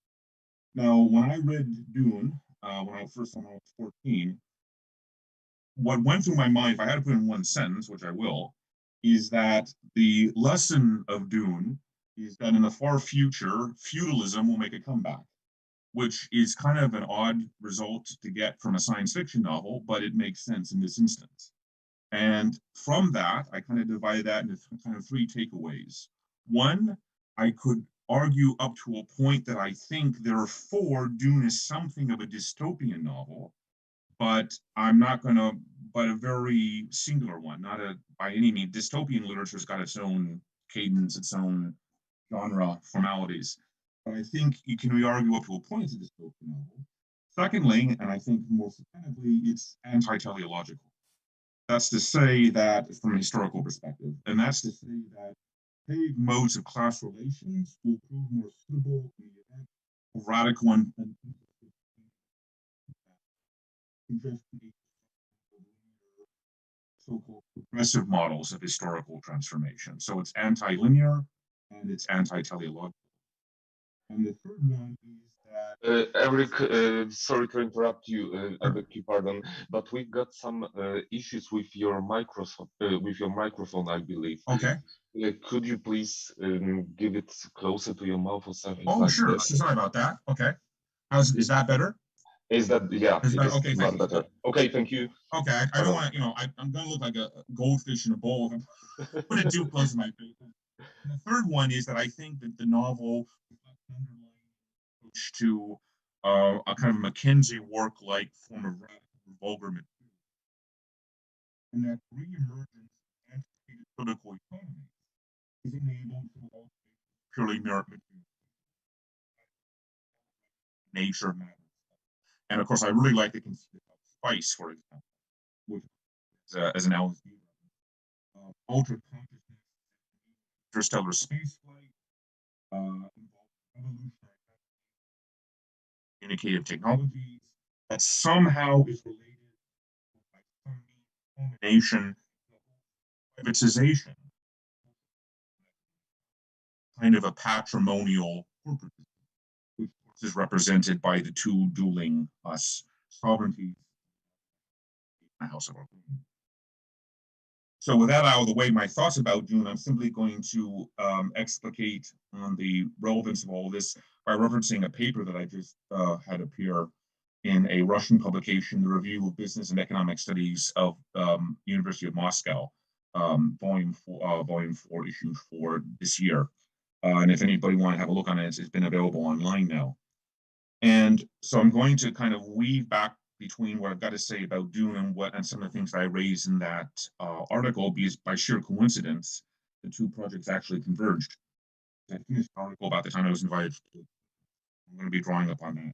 Now, when I read Dune, when I was 14, what went through my mind, if I had to put in one sentence, which I will, is that the lesson of Dune is that in the far future, feudalism will make a comeback, which is kind of an odd result to get from a science fiction novel, but it makes sense in this instance. And from that, I kind of divided that into kind of three takeaways. One, I could argue up to a point that I think, therefore, Dune is something of a dystopian novel, but I'm not going to, but a very singular one, not a, by any means, dystopian literature's got its own cadence, its own genre formalities. But I think you can argue up to a point it's a dystopian novel. Secondly, and I think most effectively, it's anti-teleological. That's to say that from a historical perspective, and that's to say that paid modes of class relations will prove more suitable in the event of radical and so-called progressive models of historical transformation. So it's anti-linear and it's anti-teleological. And the third one is that Eric, sorry to interrupt you. I beg your pardon, but we've got some issues with your microphone, I believe. okay. Could you please give it closer to your mouth or something Oh, like sure. that? Sorry about that. Okay. Is that better? Is that, yeah, Is it that is okay? much Thank you. better. Okay, thank you. Okay, I don't want to, I'm going to look like a goldfish in a bowl if I put it too close to my face. And the third one is that I think that the novel approach to a kind of Mackenzie work-like form of radical vulgar material, and that re-emergence of antiquated political economy is enabled through all purely merit material nature matters. And of course, I really like the conceit of spice, for example, which as an LSD, ultra consciousness, interstellar space flight, evolutionary communicative technologies, that somehow is related by some combination of privatization, kind of a patrimonial corporate, which is represented by the two dueling sovereignties in the House of Aborted. So with that out of the way, my thoughts about Dune, I'm simply going to explicate on the relevance of all of this by referencing a paper that I just had appear in a Russian publication, the Review of Business and Economic Studies of University of Moscow, volume 4, issue 4 this year. And if anybody want to have a look on it, it's been available online now. And so I'm going to kind of weave back between what I've got to say about Dune and some of the things I raised in that article, because by sheer coincidence, the two projects actually converged. I finished the article about the time I was invited to. I'm going to be drawing upon that.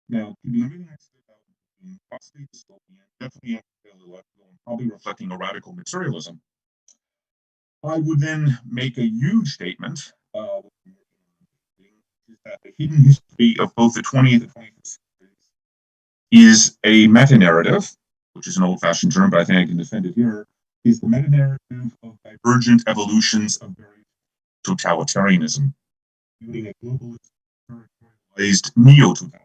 Now, keeping everything I said about Dune, possibly dystopian, definitely anti-teleological, and probably reflecting a radical materialism, I would then make a huge statement, is that the hidden history of both the 20th and 21st centuries is a meta-narrative, which is an old-fashioned term, but I think I can defend it here, is the meta-narrative of divergent evolutions of various totalitarianism, including a globalist, territorialized neo-totalitarianism.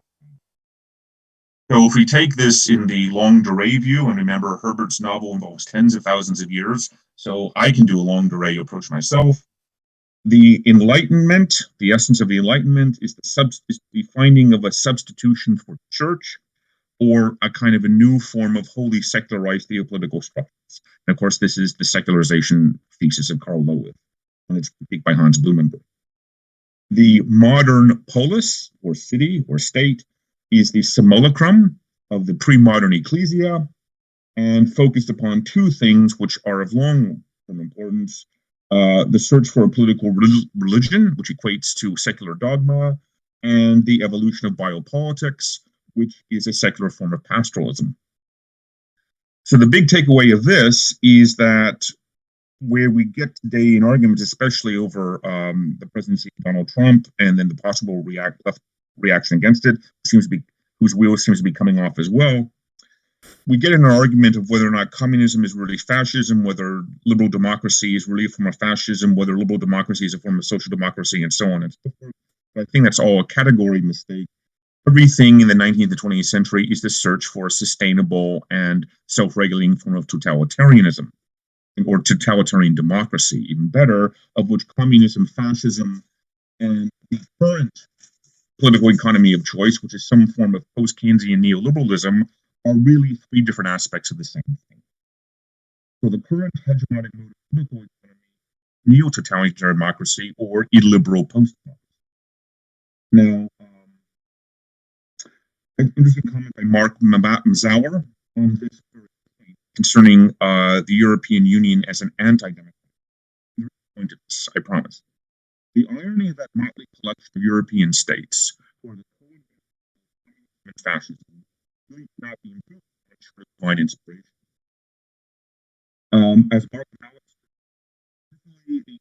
So if we take this in the longue durée view, and remember Herbert's novel involves tens of thousands of years, so I can do a longue durée approach myself. The Enlightenment, the essence of the Enlightenment, is the finding of a substitution for church, or a kind of a new form of wholly secularized theopolitical structures. And of course, this is the secularization thesis of Karl Lowith, and it's critiqued by Hans Blumenberg. The modern polis, or city, or state, is the simulacrum of the pre-modern ecclesia, and focused upon two things which are of long-term importance. The search for a political religion, which equates to secular dogma, and the evolution of biopolitics, which is a secular form of pastoralism. So the big takeaway of this is that where we get today in arguments, especially over the presidency of Donald Trump and then the possible reaction against it, whose wheel seems to be coming off as well, we get in an argument of whether or not communism is really fascism, whether liberal democracy is really a form of fascism, whether liberal democracy is a form of social democracy, and so on and so forth. But I think that's all a category mistake. Everything in the 19th and 20th century is the search for a sustainable and self-regulating form of totalitarianism, or totalitarian democracy, even better, of which communism, fascism, and the current political economy of choice, which is some form of post-Keynesian neoliberalism, are really three different aspects of the same thing. So the current hegemonic mode of political economy, neo-totalitarian democracy, or illiberal post-democracy. Now, an interesting comment by Mark Mazauer on this concerning the European Union as an anti-democratic. Point to this, I promise. The irony of that motley collection of European states, who are the fascism, really not being divine inspiration. As Mark Alex, the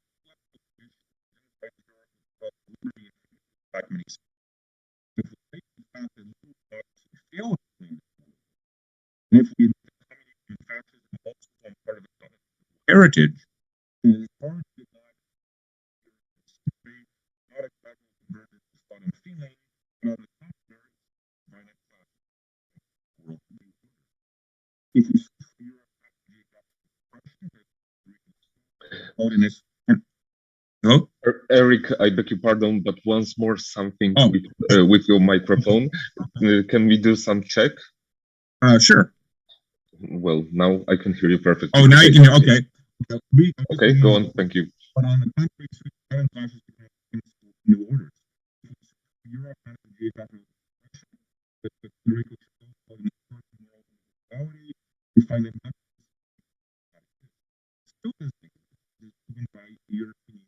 fact many if we take the fact that little dogs fail and if we in fascism also on part of its own heritage, it is hard to deny not exactly converted to thought and feeling, but on the contrary, violent world. If you see holiness and hello? Eric, I beg your pardon, but once more something Oh. with your microphone. Can we do some check? Sure. Well, now I can hear you perfectly. Oh, now you can hear. Okay. Okay, go on. Thank you. But on the contrary, violent classes new orders. Europe has a geographical the theoretical morality, we find that not still does given by European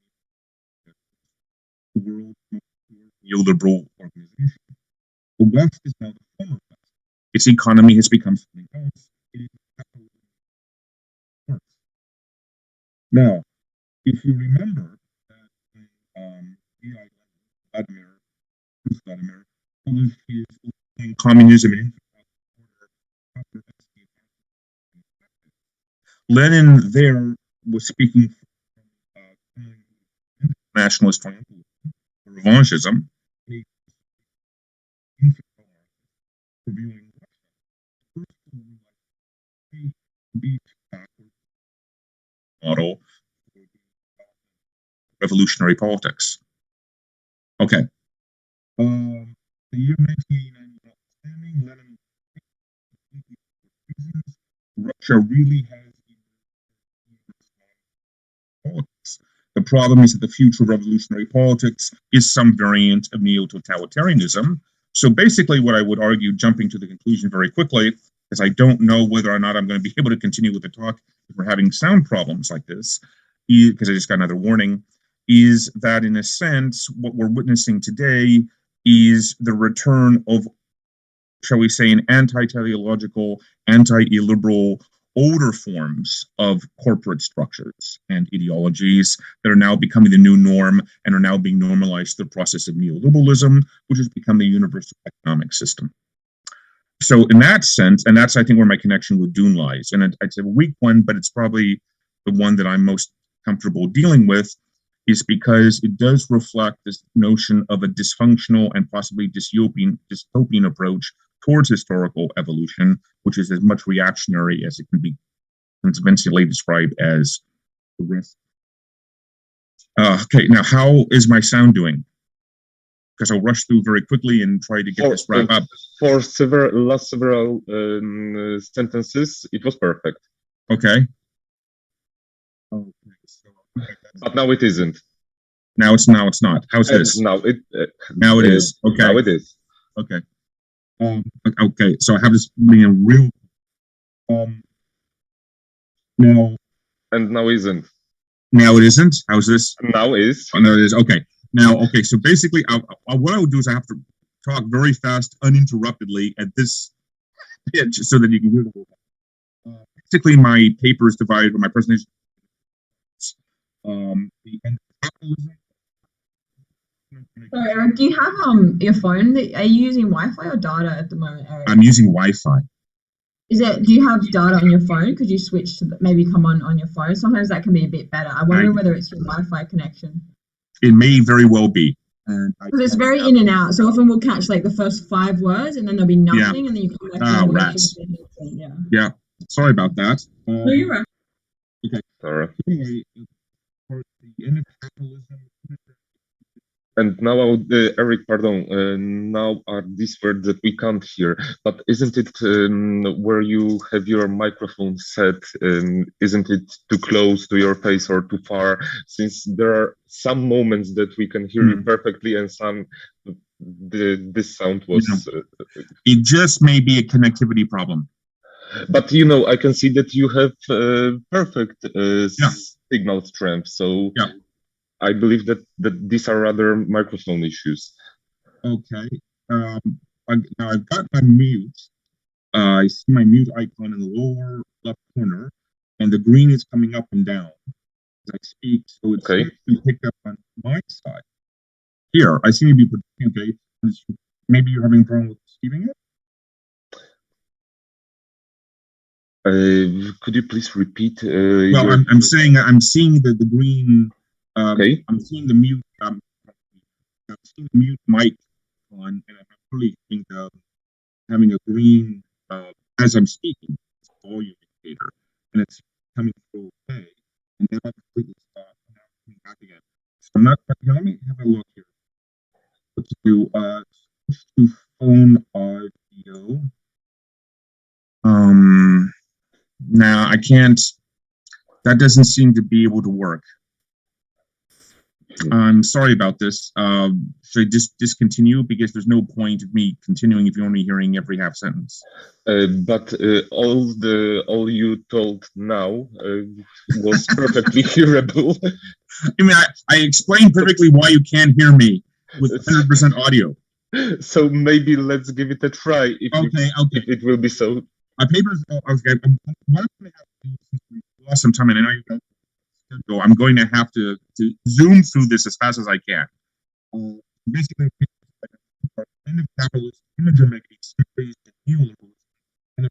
the world neoliberal organization. The West is now the former West. Its economy has become something else. It is now, if you remember that Vladimir published his communism and Lenin there was speaking nationalist revanchism, reviewing model revolutionary politics. Okay. The year 1989, Lenin Russia really has politics. The problem is that the future of revolutionary politics is some variant of neo-totalitarianism. So basically what I would argue, jumping to the conclusion very quickly, because I don't know whether or not I'm going to be able to continue with the talk if we're having sound problems like this, because I just got another warning, is that in a sense, what we're witnessing today is the return of, shall we say, an anti-teleological, anti-illiberal, older forms of corporate structures and ideologies that are now becoming the new norm and are now being normalized through the process of neoliberalism, which has become the universal economic system. So in that sense, and that's, I think, where my connection with Dune lies, and it's a weak one, but it's probably the one that I'm most comfortable dealing with, is because it does reflect this notion of a dysfunctional and possibly dystopian approach towards historical evolution, which is as much reactionary as it can be conventionally described as the rest. Okay, now how is my sound doing? Because I'll rush through very quickly and try to get this wrapped up. For last several sentences, it was perfect. Okay. But now it isn't. Now it's not. How's this? Now it is. Okay. Now it is. Okay. Okay. So I have this being real. Now. And now isn't. Now it isn't. How's this? Now is. Oh, no, it is. Okay. Now, okay. So basically, what I would do is I have to talk very fast, uninterruptedly at this pitch, so that you can hear the whole thing. Basically, my paper is divided, or my presentation. The end of capitalism. So, Eric, do you have your phone? Are you using Wi-Fi or data at the moment, Eric? I'm using Wi-Fi. Do you have data on your phone? Could you switch to maybe come on your phone? Sometimes that can be a bit better. I wonder whether it's your Wi-Fi connection. It may very well be. Because it's very in and out. So often we'll catch like the first 5 words and then there'll be nothing, and then you come back. Rats. Yeah. Sorry about that. No, you're right. Okay. Sorry. Anyway, the end of capitalism. And now, Eric, pardon, now are these words that we can't hear, but isn't it where you have your microphone set, isn't it too close to your face or too far? Since there are some moments that we can hear you perfectly and some, this sound was... it just may be a connectivity problem. But, I can see that you have perfect signal strength, so... Yeah. I believe that these are rather microphone issues. Okay. Now I've got my mute. I see my mute icon in the lower left corner. and the green is coming up and down as I speak, so it's Okay. picked up on my side. Here, I seem to be okay. Maybe you're having a problem with receiving it. Could you please repeat? Well, I'm saying I'm seeing the green. Okay. I'm seeing the mute. I'm seeing the mute mic on, and I'm really think of having a green as I'm speaking. It's a volume indicator, and it's coming through okay. And then I completely stop. And now I'm coming back again. So I'm not. Here, let me have a look here. What to do? Switch to phone audio. Now I can't. That doesn't seem to be able to work. I'm sorry about this. Should I just discontinue, because there's no point of me continuing if you're only hearing every half sentence. But all you told now was perfectly hearable. I mean, I explained perfectly why you can't hear me with 100% audio. So maybe let's give it a try. If it will be so. My papers. Okay. Lost some time, and I know you guys. So I'm going to have to zoom through this as fast as I can. Basically, end of capitalism, image of making series and neoliberalism.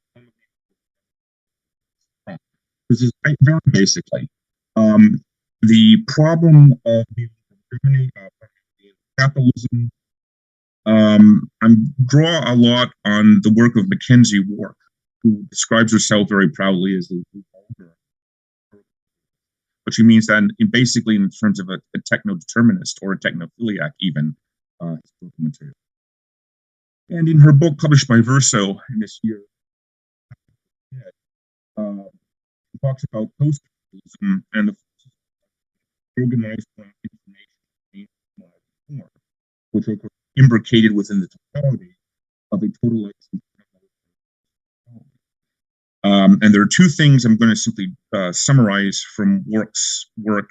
This is very basically the problem of Germany, capitalism. I draw a lot on the work of Mackenzie Wark, who describes herself very proudly as the but she means that basically in terms of a techno-determinist or a technophiliac even, material. And in her book published by Verso in this year, she talks about post-capitalism and the organized information form, which are imbricated within the totality of a totalizing. And there are two things I'm going to simply summarize from Wark's work,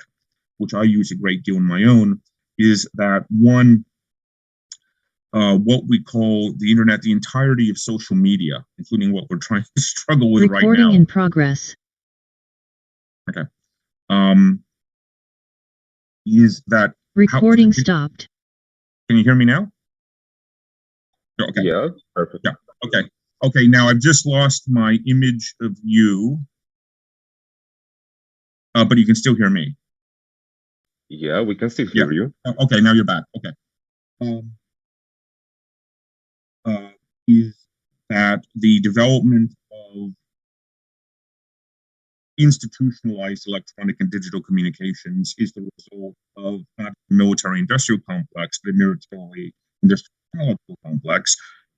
which I use a great deal in my own, is that one, what we call the internet, the entirety of social media, including what we're trying to struggle with right now. Recording in progress. Okay. Is that recording stopped? Can you hear me now? Okay. Yeah, perfect. Yeah. Okay. Okay, now I've just lost my image of you, but you can still hear me. Yeah, we can still hear you. Okay, now you're back. Okay. Is that the development of institutionalized electronic and digital communications is the result of not the military-industrial complex, but a military-industrial complex,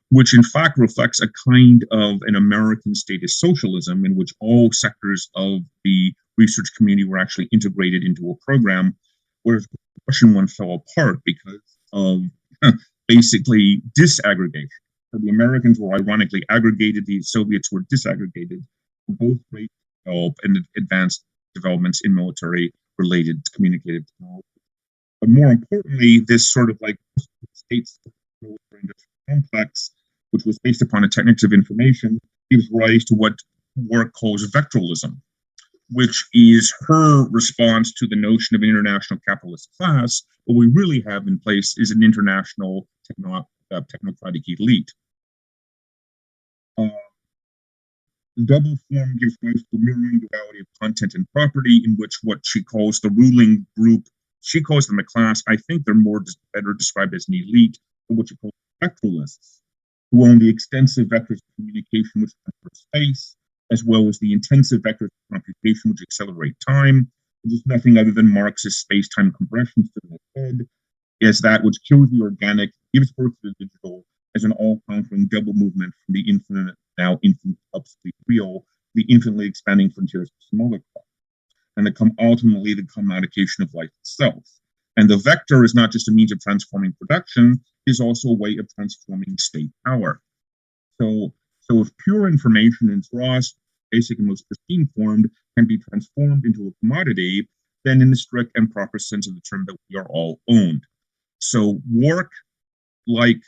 which in fact reflects a kind of an American statist socialism in which all sectors of the research community were actually integrated into a program, whereas the Russian one fell apart because of basically disaggregation. So the Americans were ironically aggregated, the Soviets were disaggregated, both great develop and advanced developments in military-related communicative technology. But more importantly, this sort of like states military-industrial complex, which was based upon a techniques of information, gives rise to what Wark calls vectoralism, which is her response to the notion of an international capitalist class. What we really have in place is an international technocratic elite. Double form gives rise to mirroring duality of content and property, in which what she calls the ruling group, she calls them a class. I think they're better described as an elite, or what she calls vectoralists, who own the extensive vectors of communication which convert space, as well as the intensive vectors of computation which accelerate time, which is nothing other than Marxist space-time compression to the head, is that which kills the organic, gives birth to the digital, as an all-conquering double movement from the infinite, now infinite obsolete real, the infinitely expanding frontiers of symbolic thought, and ultimately the commodification of life itself. And the vector is not just a means of transforming production, it is also a way of transforming state power. So if pure information in its rawest, basic, and most pristine form can be transformed into a commodity, then in the strict and proper sense of the term that we are all owned. So Wark, like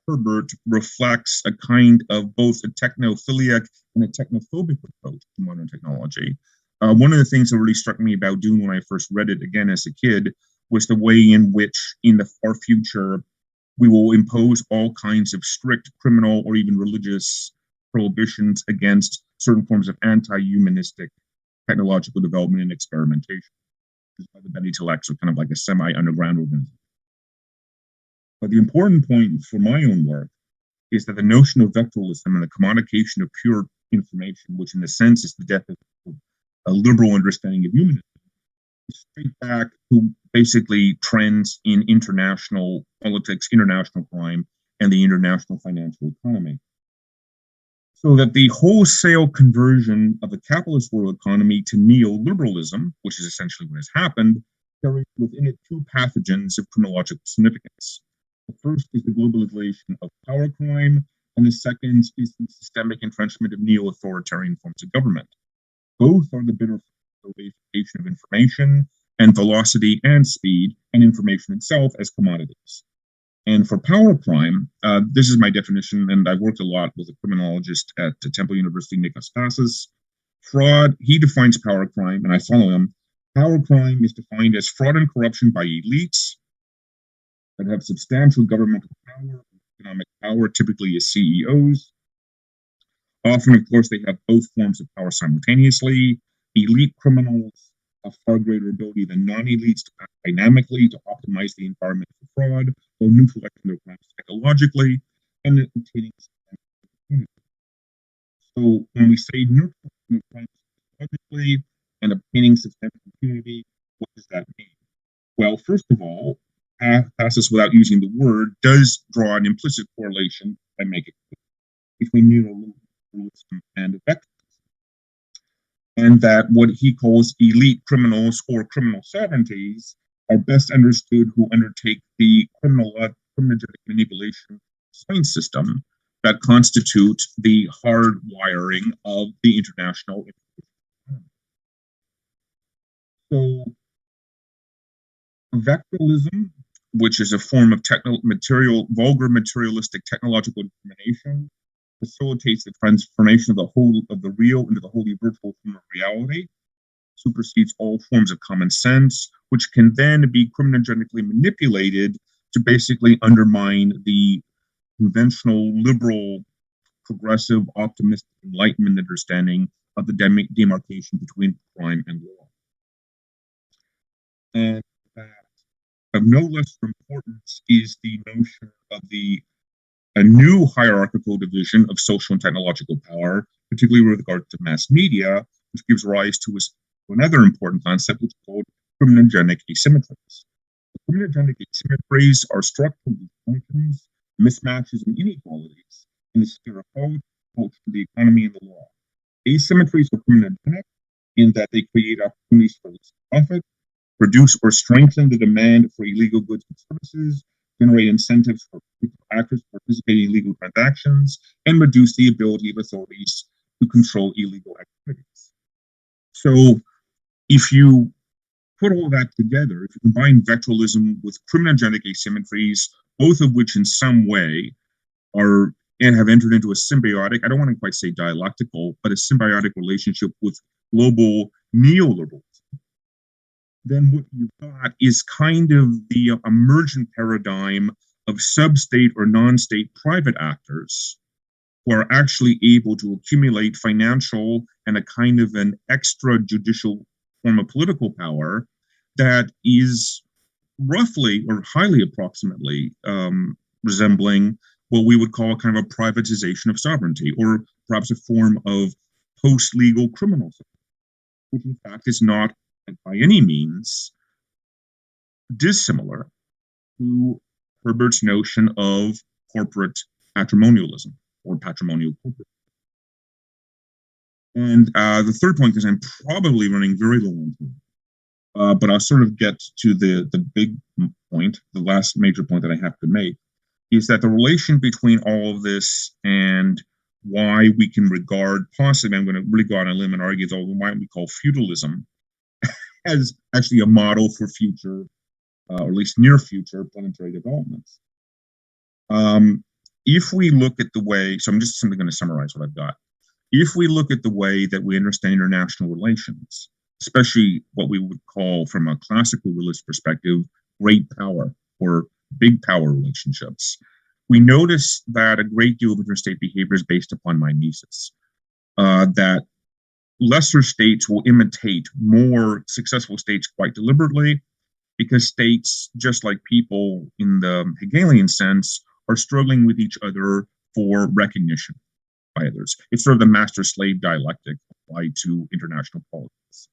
Herbert, reflects a kind of both a technophiliac and a technophobic approach to modern technology, One of the things that really struck me about Dune when I first read it again as a kid was the way in which, in the far future, we will impose all kinds of strict criminal or even religious prohibitions against certain forms of anti-humanistic technological development and experimentation. By the Bene Intellect, so kind of like a semi-underground organization. But the important point for my own work is that the notion of vectoralism and the commodification of pure information, which in a sense is the death of a liberal understanding of humanism, is straight back to basically trends in international politics, international crime, and the international financial economy. So that the wholesale conversion of a capitalist world economy to neoliberalism, which is essentially what has happened, carries within it two pathogens of chronological significance. The first is the globalization of power crime, and the second is the systemic entrenchment of neo-authoritarian forms of government. Both are the bitter reification of information and velocity and speed, and information itself as commodities. And for power crime, this is my definition, and I've worked a lot with a criminologist at Temple University, Nikos Tassis. Fraud, he defines power crime, and I follow him. Power crime is defined as fraud and corruption by elites that have substantial governmental power, economic power, typically as CEOs. Often, of course, they have both forms of power simultaneously. Elite criminals have far greater ability than non-elites to act dynamically to optimize the environment for fraud, or neutralizing their crimes psychologically, and obtaining impunity. So when we say neutralizing crimes psychologically and obtaining substantial impunity, what does that mean? Well, first of all, Tassis, without using the word, does draw an implicit correlation, I make it clear, between neoliberalism and vectoralism. And that what he calls elite criminals or criminal sovereignties are best understood who undertake the criminogenic manipulation science system that constitute the hard wiring of the international economy. So vectoralism, which is a form of vulgar materialistic technological determination, facilitates the transformation of the whole of the real into the wholly virtual form of reality, supersedes all forms of common sense, which can then be criminologically manipulated to basically undermine the conventional liberal, progressive, optimistic, enlightenment understanding of the demarcation between crime and law. And that of no less importance is the notion of a new hierarchical division of social and technological power, particularly with regard to mass media, which gives rise to another important concept, which is called criminogenic asymmetries. The criminogenic asymmetries are structural dysfunctions, mismatches, and inequalities in the sphere of thought, culture, the economy, and the law. Asymmetries are criminogenic in that they create opportunities for profit, produce or strengthen the demand for illegal goods and services, generate incentives for actors to participate in illegal transactions, and reduce the ability of authorities to control illegal activities. So if you put all that together, if you combine vectoralism with criminogenic asymmetries, both of which in some way are and have entered into a symbiotic, I don't want to quite say dialectical, but a symbiotic relationship with global neoliberalism, then what you've got is kind of the emergent paradigm of sub-state or non-state private actors who are actually able to accumulate financial and a kind of an extrajudicial form of political power that is roughly or highly approximately resembling what we would call a kind of a privatization of sovereignty, or perhaps a form of post-legal criminal sovereignty, which in fact is not by any means dissimilar to Herbert's notion of corporate patrimonialism or patrimonial corporate. And the third point, because I'm probably running very low on time, but I'll sort of get to the big point, the last major point that I have to make, is that the relation between all of this and why we can regard, possibly, I'm going to really go on a limb and argue, though, why we call feudalism as actually a model for future, or at least near future, planetary developments. If we look at the way, so I'm just simply going to summarize what I've got. If we look at the way that we understand international relations, especially what we would call, from a classical realist perspective, great power or big power relationships, we notice that a great deal of interstate behavior is based upon mimesis, that lesser states will imitate more successful states quite deliberately, because states, just like people in the Hegelian sense, are struggling with each other for recognition by others. It's sort of the master-slave dialectic applied to international politics.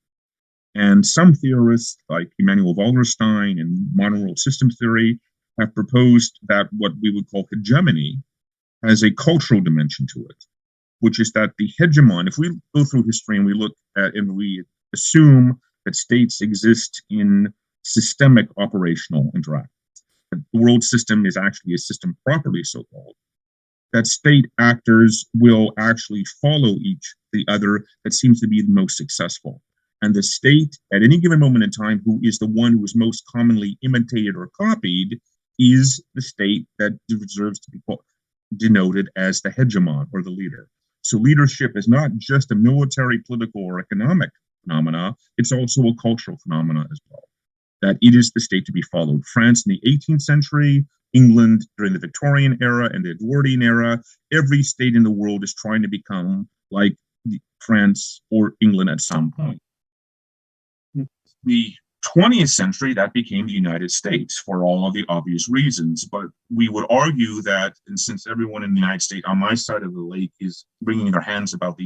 And some theorists, like Emanuel Wallerstein and modern world systems theory, have proposed that what we would call hegemony has a cultural dimension to it, which is that the hegemon, if we go through history and we look at and we assume that states exist in systemic operational interactions, that the world system is actually a system properly so called, that state actors will actually follow each the other that seems to be the most successful. And the state, at any given moment in time, who is the one who is most commonly imitated or copied, is the state that deserves to be denoted as the hegemon or the leader. So leadership is not just a military, political, or economic phenomena, it's also a cultural phenomena as well. That it is the state to be followed. France in the 18th century, England during the Victorian era and the Edwardian era, every state in the world is trying to become like France or England at some point. The 20th century, that became the United States for all of the obvious reasons. But we would argue that, and since everyone in the United States on my side of the lake is wringing their hands about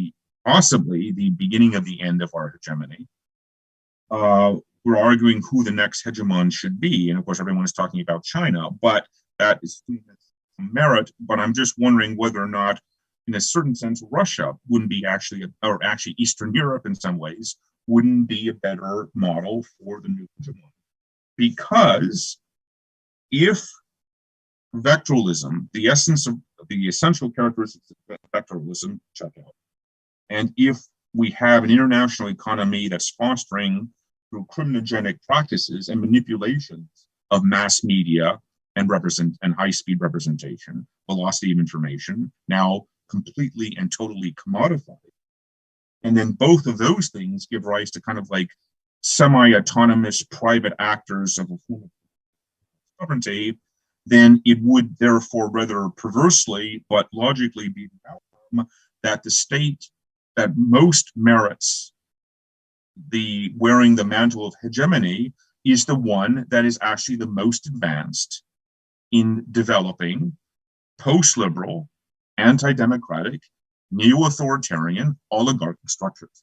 possibly the beginning of the end of our hegemony, we're arguing who the next hegemon should be. And of course, everyone is talking about China, but that is merit. But I'm just wondering whether or not, in a certain sense, Russia wouldn't be actually, or actually Eastern Europe in some ways, wouldn't be a better model for the new hegemon. Because if vectoralism, the essence of the essential characteristics of vectoralism, check out, and if we have an international economy that's fostering through criminogenic practices and manipulations of mass media and high-speed representation, velocity of information, now completely and totally commodified. And then both of those things give rise to kind of like semi-autonomous private actors of a form of sovereignty, then it would therefore rather perversely but logically be the outcome that the state that most merits the wearing the mantle of hegemony is the one that is actually the most advanced in developing post-liberal, anti-democratic, neo-authoritarian, oligarchic structures.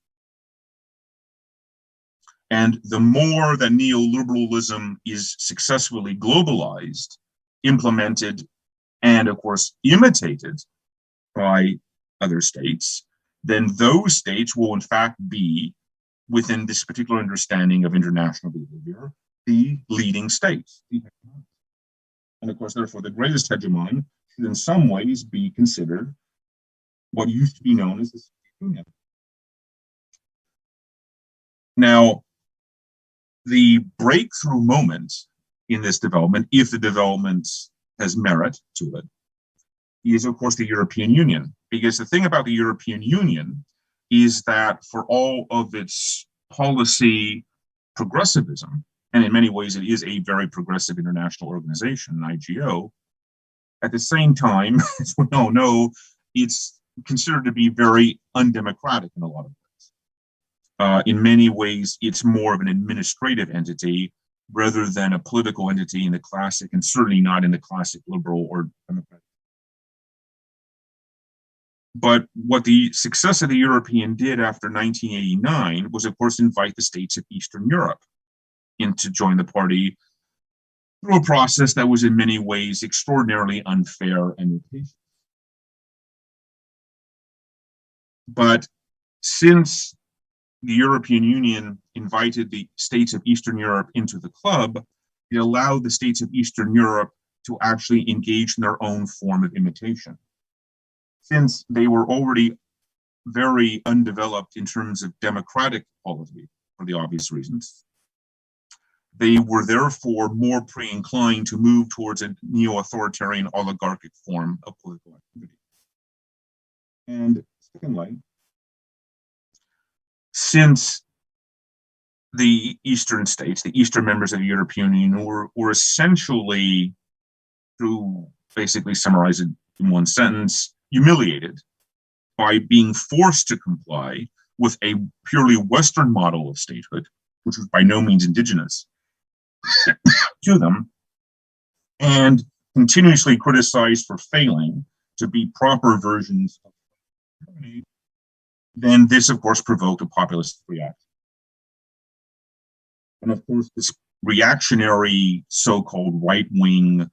And the more that neoliberalism is successfully globalized, implemented, and of course imitated by other states, then those states will in fact be, within this particular understanding of international behavior, the leading states. And of course, therefore, the greatest hegemon should in some ways be considered what used to be known as the Soviet Union. Now, the breakthrough moment in this development, if the development has merit to it, is of course the European Union. Because the thing about the European Union is that for all of its policy progressivism, and in many ways it is a very progressive international organization, an IGO, at the same time, as we all know, it's considered to be very undemocratic in a lot of ways. In many ways, it's more of an administrative entity rather than a political entity in the classic, and certainly not in the classic liberal or democratic. But what the success of the European did after 1989 was, of course, invite the states of Eastern Europe in to join the party through a process that was in many ways extraordinarily unfair and impatient. But since the European Union invited the states of Eastern Europe into the club, it allowed the states of Eastern Europe to actually engage in their own form of imitation. Since they were already very undeveloped in terms of democratic polity, for the obvious reasons, they were therefore more pre-inclined to move towards a neo-authoritarian oligarchic form of political activity. And secondly, since the Eastern states, the Eastern members of the European Union, were essentially, to basically summarize it in one sentence, humiliated by being forced to comply with a purely Western model of statehood, which was by no means indigenous to them, and continuously criticized for failing to be proper versions of Germany. Then this, of course, provoked a populist reaction. And of course, this reactionary so-called right-wing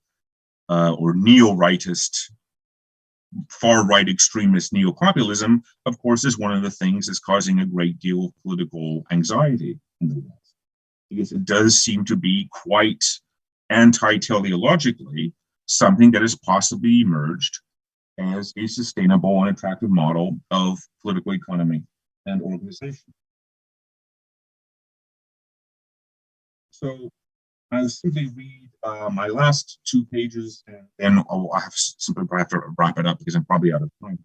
or neo-rightist, far-right extremist neo-populism, of course, is one of the things that's causing a great deal of political anxiety in the West, because it does seem to be quite anti-teleologically something that has possibly emerged as a sustainable and attractive model of political economy and organization. So I'll simply read my last 2 pages, and then I have to wrap it up because I'm probably out of time.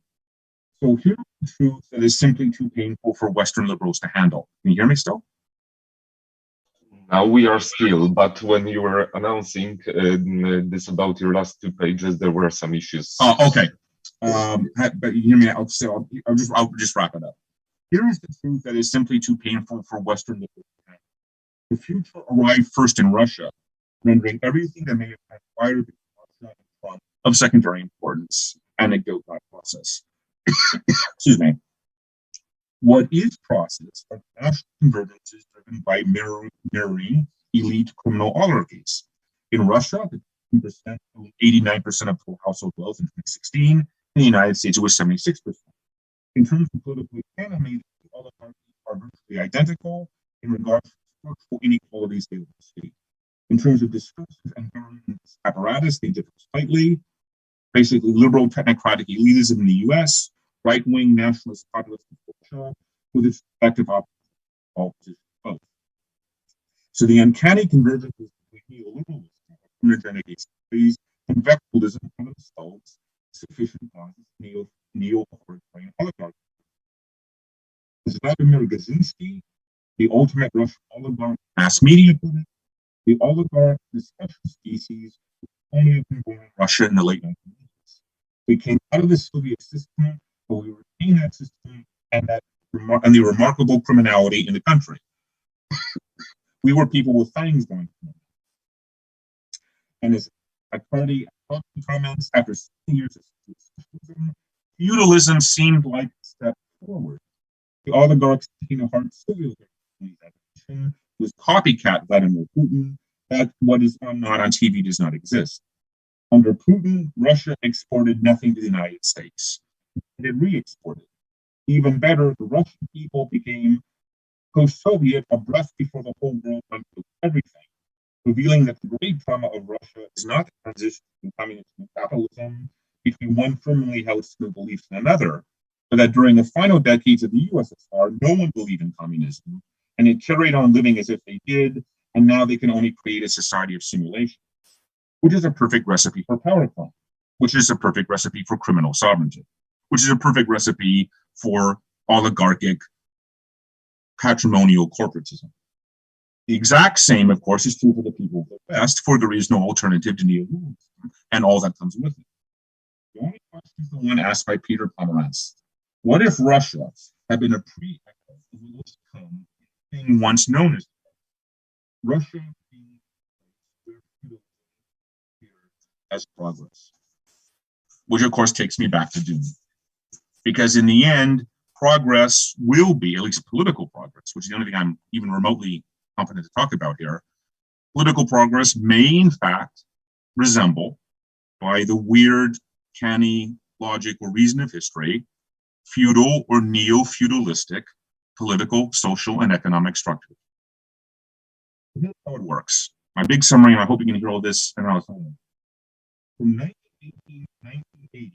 So here's the truth that is simply too painful for Western liberals to handle. Can you hear me still? Now we are still, but when you were announcing this about your last 2 pages, there were some issues. Oh, okay. But you hear me? I'll just wrap it up. Here is the truth that is simply too painful for Western liberals to handle. The future arrived first in Russia, rendering everything that may have transpired between Russia and Trump of secondary importance. Anecdote, not process. Excuse me. What is process are national convergences driven by mirroring elite criminal oligarchies. In Russia, the 10% owned 89% of total household wealth in 2016. In the United States, it was 76%. In terms of political economy, the oligarchies are virtually identical in regards to structural inequalities they oversee. In terms of discursive and governance apparatus, they differ slightly. Basically, liberal technocratic elitism in the US, right-wing nationalist populist in Russia, with its respective opposition both. So the uncanny convergence between neoliberalism, energetic extremes, and vectorism are themselves sufficient causes neo-authoritarian oligarchy. As Vladimir Kaczynski, the ultimate Russian oligarch, mass media put it, the oligarch is a special species who only have been born in Russia in the late 1980s. We came out of the Soviet system, but we retain that system and the remarkable criminality in the country. We were people with fangs going through. And as McCarty comments, after 60 years of socialism, feudalism seemed like a step forward. The oligarchs taking a hard Soviet was copycat Vladimir Putin, that what is not on TV does not exist. Under Putin, Russia exported nothing to the United States. It re-exported. Even better, the Russian people became post-Soviet, a breath before the whole world went through everything, revealing that the great drama of Russia is not the transition from communism to capitalism between one firmly held set of beliefs and another, but that during the final decades of the USSR, no one believed in communism, and it carried on living as if they did, and now they can only create a society of simulation, which is a perfect recipe for power crime, which is a perfect recipe for criminal sovereignty, which is a perfect recipe for oligarchic patrimonial corporatism. The exact same, of course, is true for the people of the West, for there is no alternative to neoliberalism and all that comes with it. The only question is the one asked by Peter Pomerantz. What if Russia had been a pre-echo of what was to come, thing once known as Russia being as progress? Which, of course, takes me back to Dune. Because in the end, progress will be, at least political progress, which is the only thing I'm even remotely competent to talk about here. Political progress may, in fact, resemble, by the weird, canny logic or reason of history, feudal or neo-feudalistic political, social, and economic structure. Here's how it works. My big summary, and I hope you can hear all this, and I'll tell you. From 1918 to 1980,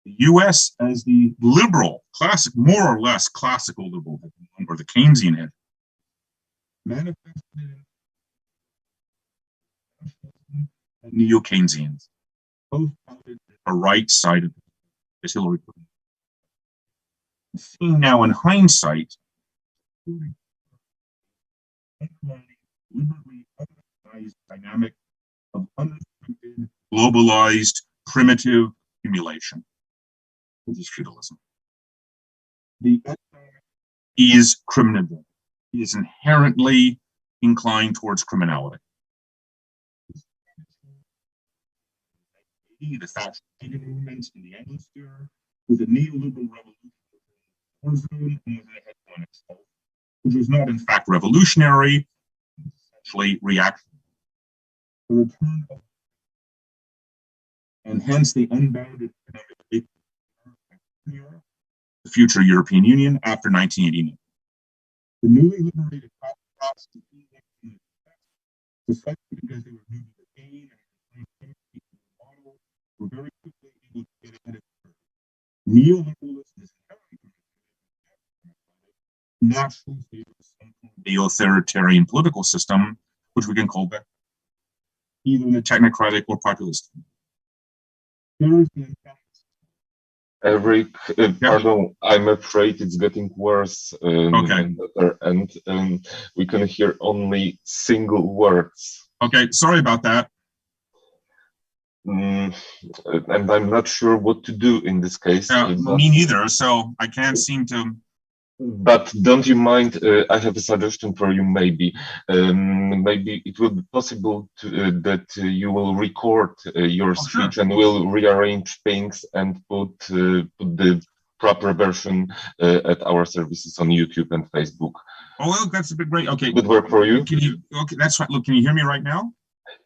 the U.S. as the liberal, classic, more or less classical liberal, or the Keynesian head, manifested neo-Keynesians, both touted the right side of it, as Hillary Clinton. Seeing now in hindsight, Deliberately organized dynamic of unrestricted, globalized, primitive accumulation, which is feudalism. The economic is criminal. He is inherently inclined towards criminality. The Thatcher movement in the Anglosphere, with a neoliberal revolution in zone and with a headline itself, which was not in fact revolutionary, essentially reactionary. The return of and hence the unbounded economic Europe, the future European Union after 1989. The newly liberated class precisely because they were new to the game and model, were very quickly able to get ahead of the curve. Neoliberalism is naturally favors some kind of the authoritarian political system, which we can call back either in a technocratic or populist. There is the Eric, pardon, I'm afraid it's getting worse. Okay. And we can hear only single words. Okay, sorry about that. And I'm not sure what to do in this case. Me neither, so I can't seem to... But don't you mind, I have a suggestion for you maybe. Maybe it will be possible that you will record your speech, and we'll rearrange things and put the proper version at our services on YouTube and Facebook. Oh, well, that's a bit great. Okay. Good work for you. Okay, that's right. Look, can you hear me right now?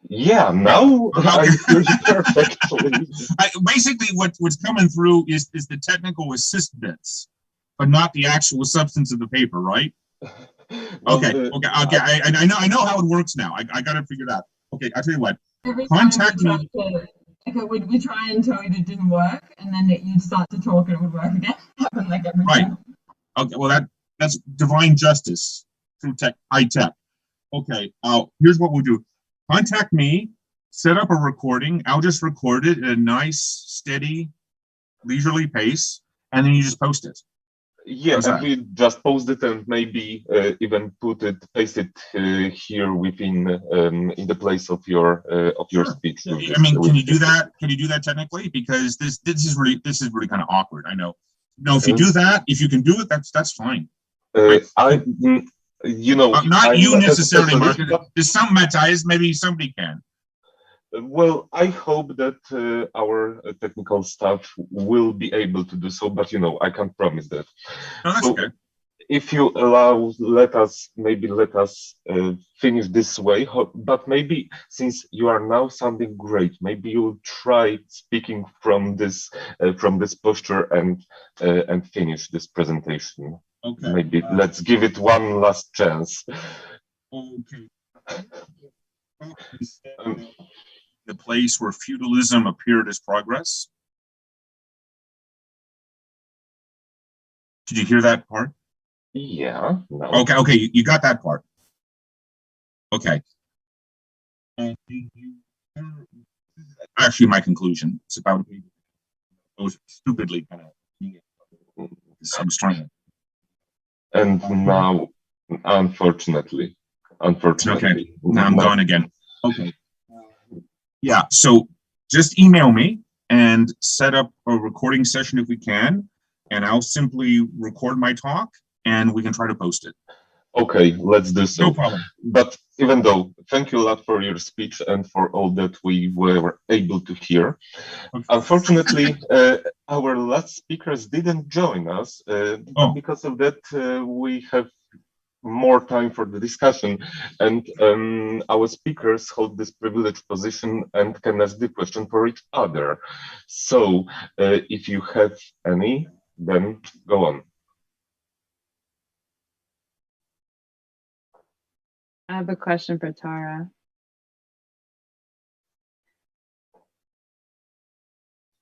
Yeah, now I hear you perfectly. Basically, what's coming through is the technical assist bits, but not the actual substance of the paper, right? Okay. I know how it works now. I got it figured out. Okay, I'll tell you what. Contact me. We try and tell you that it didn't work, and then you'd start to talk and it would work again. Happen like every time. Okay, well that's divine justice through high tech. Okay, here's what we'll do. Contact me, set up a recording. I'll just record it at a nice, steady, leisurely pace, and then you just post it. Yeah, and we just post it and maybe even paste it here within in the place of your speech. I mean, can you do that? Can you do that technically? Because this is really kind of awkward. I know. No, if you do that, if you can do it, that's fine. Not you necessarily, Mark. There's some Matthias, maybe somebody can. Well, I hope that our technical staff will be able to do so, but I can't promise that. No, that's okay. If you allow, let us finish this way. But maybe since you are now sounding great, maybe you'll try speaking from this posture and finish this presentation. Okay. Maybe let's give it one last chance. Okay. The place where feudalism appeared as progress. Did you hear that part? Yeah. No. Okay, you got that part. Okay. Actually, my conclusion. It's about I was stupidly kind of. I was trying to. And now, unfortunately. Okay. Now I'm gone again. Okay. Yeah, so just email me and set up a recording session if we can, and I'll simply record my talk and we can try to post it. Okay, let's do so. No problem. But even though, thank you a lot for your speech and for all that we were able to hear. Okay. Unfortunately, our last speakers didn't join us. Because of that, we have more time for the discussion, and our speakers hold this privileged position and can ask the question for each other. So if you have any, then go on. I have a question for Tara.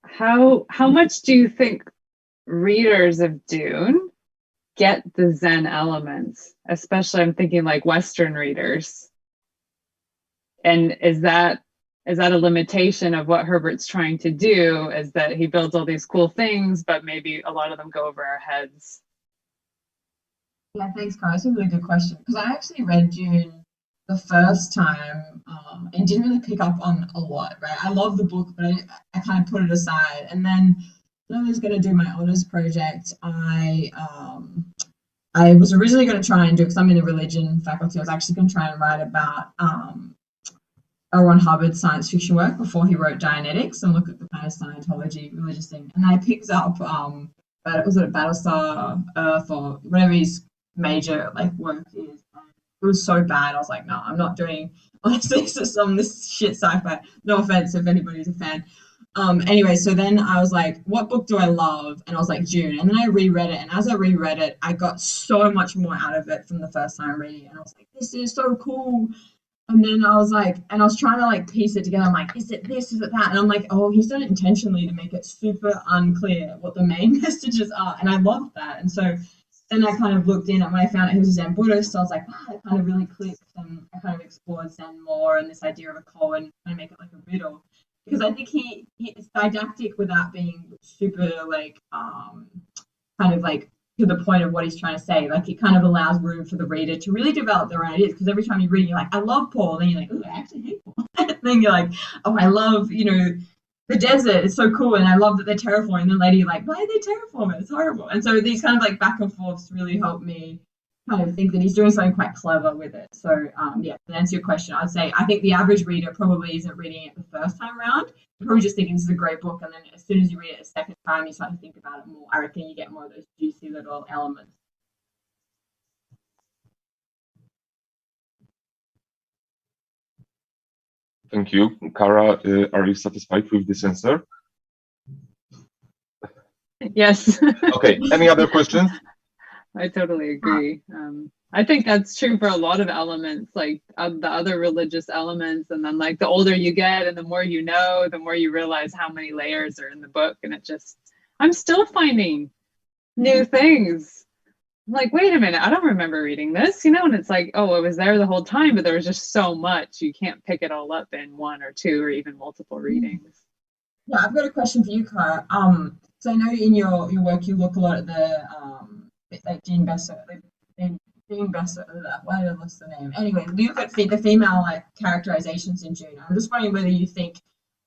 How much do you think readers of Dune get the Zen elements, especially I'm thinking like Western readers? And is that a limitation of what Herbert's trying to do, is that he builds all these cool things, but maybe a lot of them go over our heads? Yeah, thanks, Cara. That's a really good question because I actually read Dune the first time and didn't really pick up on a lot, right? I love the book, but I kind of put it aside. And then when I was going to do my honors project, I was originally going to try and do, because I'm in the religion faculty, I was actually going to try and write about L. Ron Hubbard's science fiction work before he wrote Dianetics and look at the kind of Scientology religious thing. And I picked up, was it Battlestar Earth or whatever his major work is. It was so bad. I was like, no, I'm not doing this shit sci-fi. No offense if anybody's a fan. Anyway, so then I was like, what book do I love? And I was like, Dune. And then I reread it. And as I reread it, I got so much more out of it from the first time reading it. And I was like, this is so cool. And then I was like, and I was trying to piece it together. I'm like, is it this? Is it that? And I'm like, oh, he's done it intentionally to make it super unclear what the main messages are. And I loved that. And so then I kind of looked in and when I found out he was a Zen Buddhist, so I was like, wow, it kind of really clicked. And I kind of explored Zen more and this idea of a koan, kind of make it like a riddle. Because I think he's didactic without being super to the point of what he's trying to say. Like it kind of allows room for the reader to really develop their own ideas. Because every time you read, you're like, I love Paul. Then you're like, oh, I actually hate Paul. And then you're like, oh, I love, the desert is so cool. And I love that they're terraforming. And then later you're like, why are they terraforming? It's horrible. And so these kind of back and forths really help me kind of think that he's doing something quite clever with it. So to answer your question, I'd say I think the average reader probably isn't reading it the first time around. You're probably just thinking this is a great book, and then as soon as you read it a second time, you start to think about it more. I reckon you get more of those juicy little elements. Thank you. Cara, are you satisfied with this answer? Yes. Okay, any other questions? I totally agree. I think that's true for a lot of elements, like the other religious elements. And then the older you get and the more you know, the more you realize how many layers are in the book. And I'm still finding new things. I'm like, wait a minute, I don't remember reading this, and it's like, oh, it was there the whole time, but there was just so much. You can't pick it all up in one or two or even multiple readings. Yeah, I've got a question for you, Cara. So I know in your work you look a lot at the Jean Besser, why did I lose the name? Anyway, you look at the female characterizations in Dune. I'm just wondering whether you think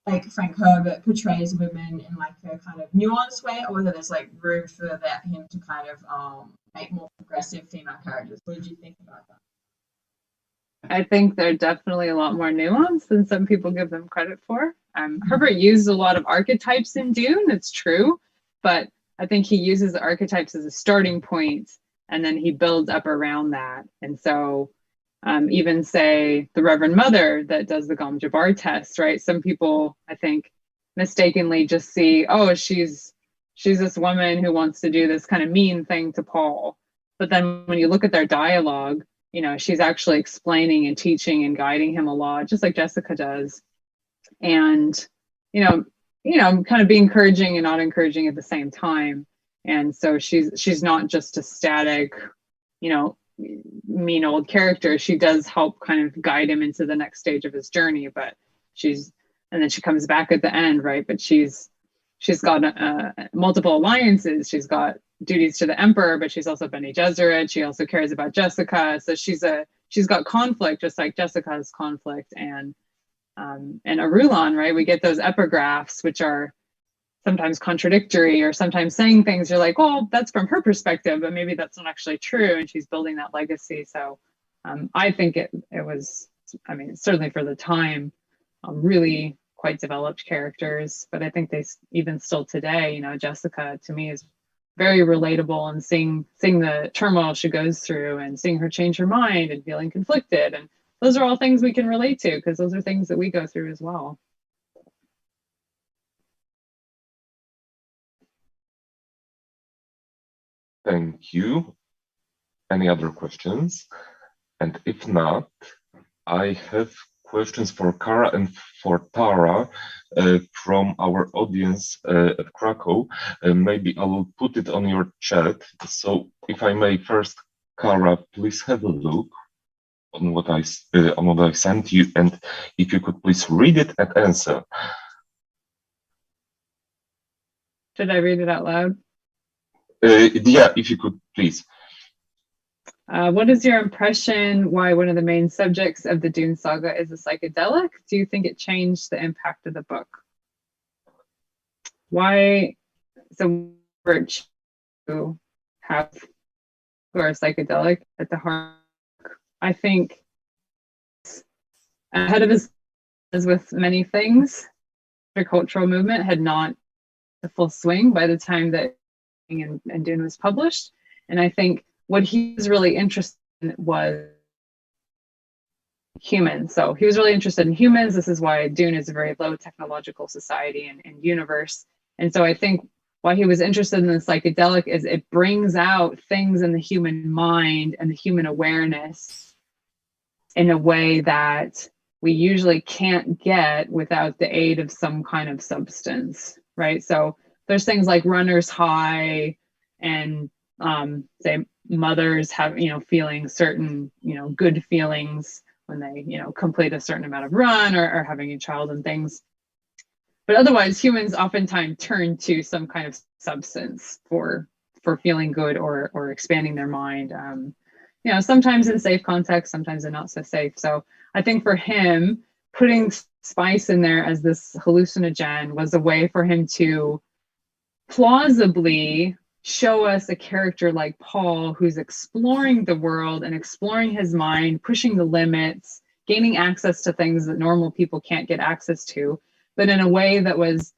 Frank Herbert portrays women in a kind of nuanced way, or whether there's room for him to kind of make more progressive female characters. What did you think about that? I think they're definitely a lot more nuanced than some people give them credit for. Herbert used a lot of archetypes in Dune, it's true, but I think he uses the archetypes as a starting point, and then he builds up around that. And so even say the Reverend Mother that does the Gom Jabbar test, right? Some people, I think, mistakenly just see, oh, she's this woman who wants to do this kind of mean thing to Paul. But then when you look at their dialogue, she's actually explaining and teaching and guiding him a lot, just like Jessica does. And, kind of be encouraging and not encouraging at the same time. And so she's not just a static, mean old character. She does help kind of guide him into the next stage of his journey, but and then she comes back at the end, right? But she's got multiple alliances. She's got duties to the emperor, but she's also Bene Gesserit. She also cares about Jessica. So she's got conflict, just like Jessica has conflict. And Arulon, right? We get those epigraphs, which are sometimes contradictory or sometimes saying things you're like, well, that's from her perspective, but maybe that's not actually true. And she's building that legacy. So I think it was, certainly for the time, really quite developed characters. But I think they even still today, Jessica to me is very relatable, and seeing the turmoil she goes through and seeing her change her mind and feeling conflicted. And those are all things we can relate to because those are things that we go through as well. Thank you. Any other questions? And if not, I have questions for Cara and for Tara from our audience at Krakow. Maybe I will put it on your chat. So if I may first, Cara, please have a look on what I sent you, and if you could please read it and answer. Should I read it out loud? Yeah, if you could, please. What is your impression why one of the main subjects of the Dune saga is a psychedelic? Do you think it changed the impact of the book? Why, so rich to have who are psychedelic at the heart? I think ahead of his, as with many things, the cultural movement had not the full swing by the time that and Dune was published. And I think what he was really interested in was humans. So he was really interested in humans. This is why Dune is a very low technological society and universe. And so I think why he was interested in the psychedelic is it brings out things in the human mind and the human awareness in a way that we usually can't get without the aid of some kind of substance, right? So there's things like runner's high and say mothers have, feeling certain, good feelings when they, complete a certain amount of run or having a child and things. But otherwise, humans oftentimes turn to some kind of substance for feeling good or expanding their mind. Sometimes in safe context, sometimes in not so safe. So I think for him, putting spice in there as this hallucinogen was a way for him to plausibly show us a character like Paul, who's exploring the world and exploring his mind, pushing the limits, gaining access to things that normal people can't get access to, but in a way that was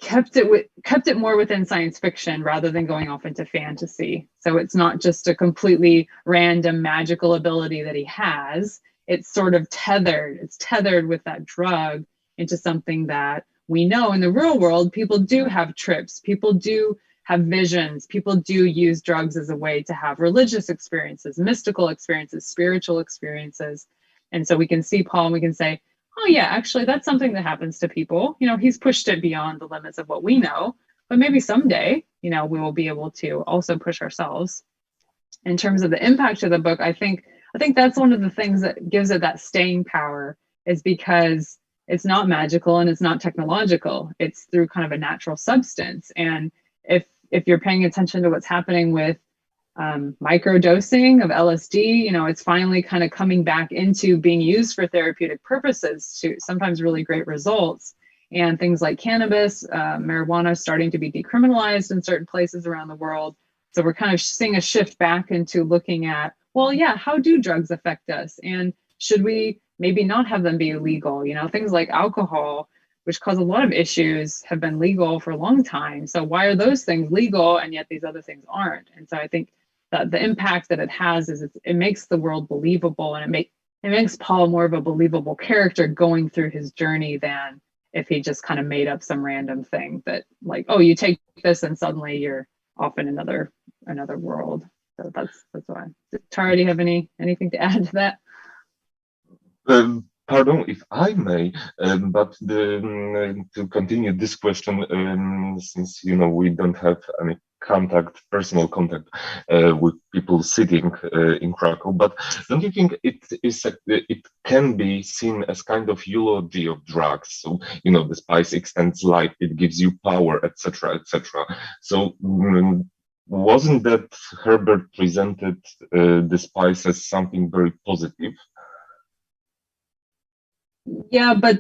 kept it more within science fiction rather than going off into fantasy. So it's not just a completely random magical ability that he has. It's sort of tethered. It's tethered with that drug into something that we know in the real world. People do have trips. People do have visions. People do use drugs as a way to have religious experiences, mystical experiences, spiritual experiences. And so we can see Paul and we can say, oh yeah, actually that's something that happens to people. He's pushed it beyond the limits of what we know, but maybe someday, we will be able to also push ourselves. In terms of the impact of the book, I think that's one of the things that gives it that staying power, is because it's not magical and it's not technological. It's through kind of a natural substance. And if you're paying attention to what's happening with microdosing of LSD, it's finally kind of coming back into being used for therapeutic purposes to sometimes really great results. And things like cannabis, marijuana starting to be decriminalized in certain places around the world. So we're kind of seeing a shift back into looking at, well, yeah, how do drugs affect us? And should we maybe not have them be illegal? Things like alcohol, which cause a lot of issues, have been legal for a long time. So why are those things legal and yet these other things aren't? And so I think that the impact that it has is it makes the world believable, and it makes Paul more of a believable character going through his journey than if he just kind of made up some random thing that, like, oh, you take this and suddenly you're off in another world. So that's why. Tara, do you have anything to add to that? Pardon if I may, but to continue this question, since we don't have any personal contact with people sitting in Krakow, but don't you think it can be seen as kind of eulogy of drugs? So the spice extends life, it gives you power, etc., etc. So wasn't that Herbert presented the spice as something very positive? Yeah, but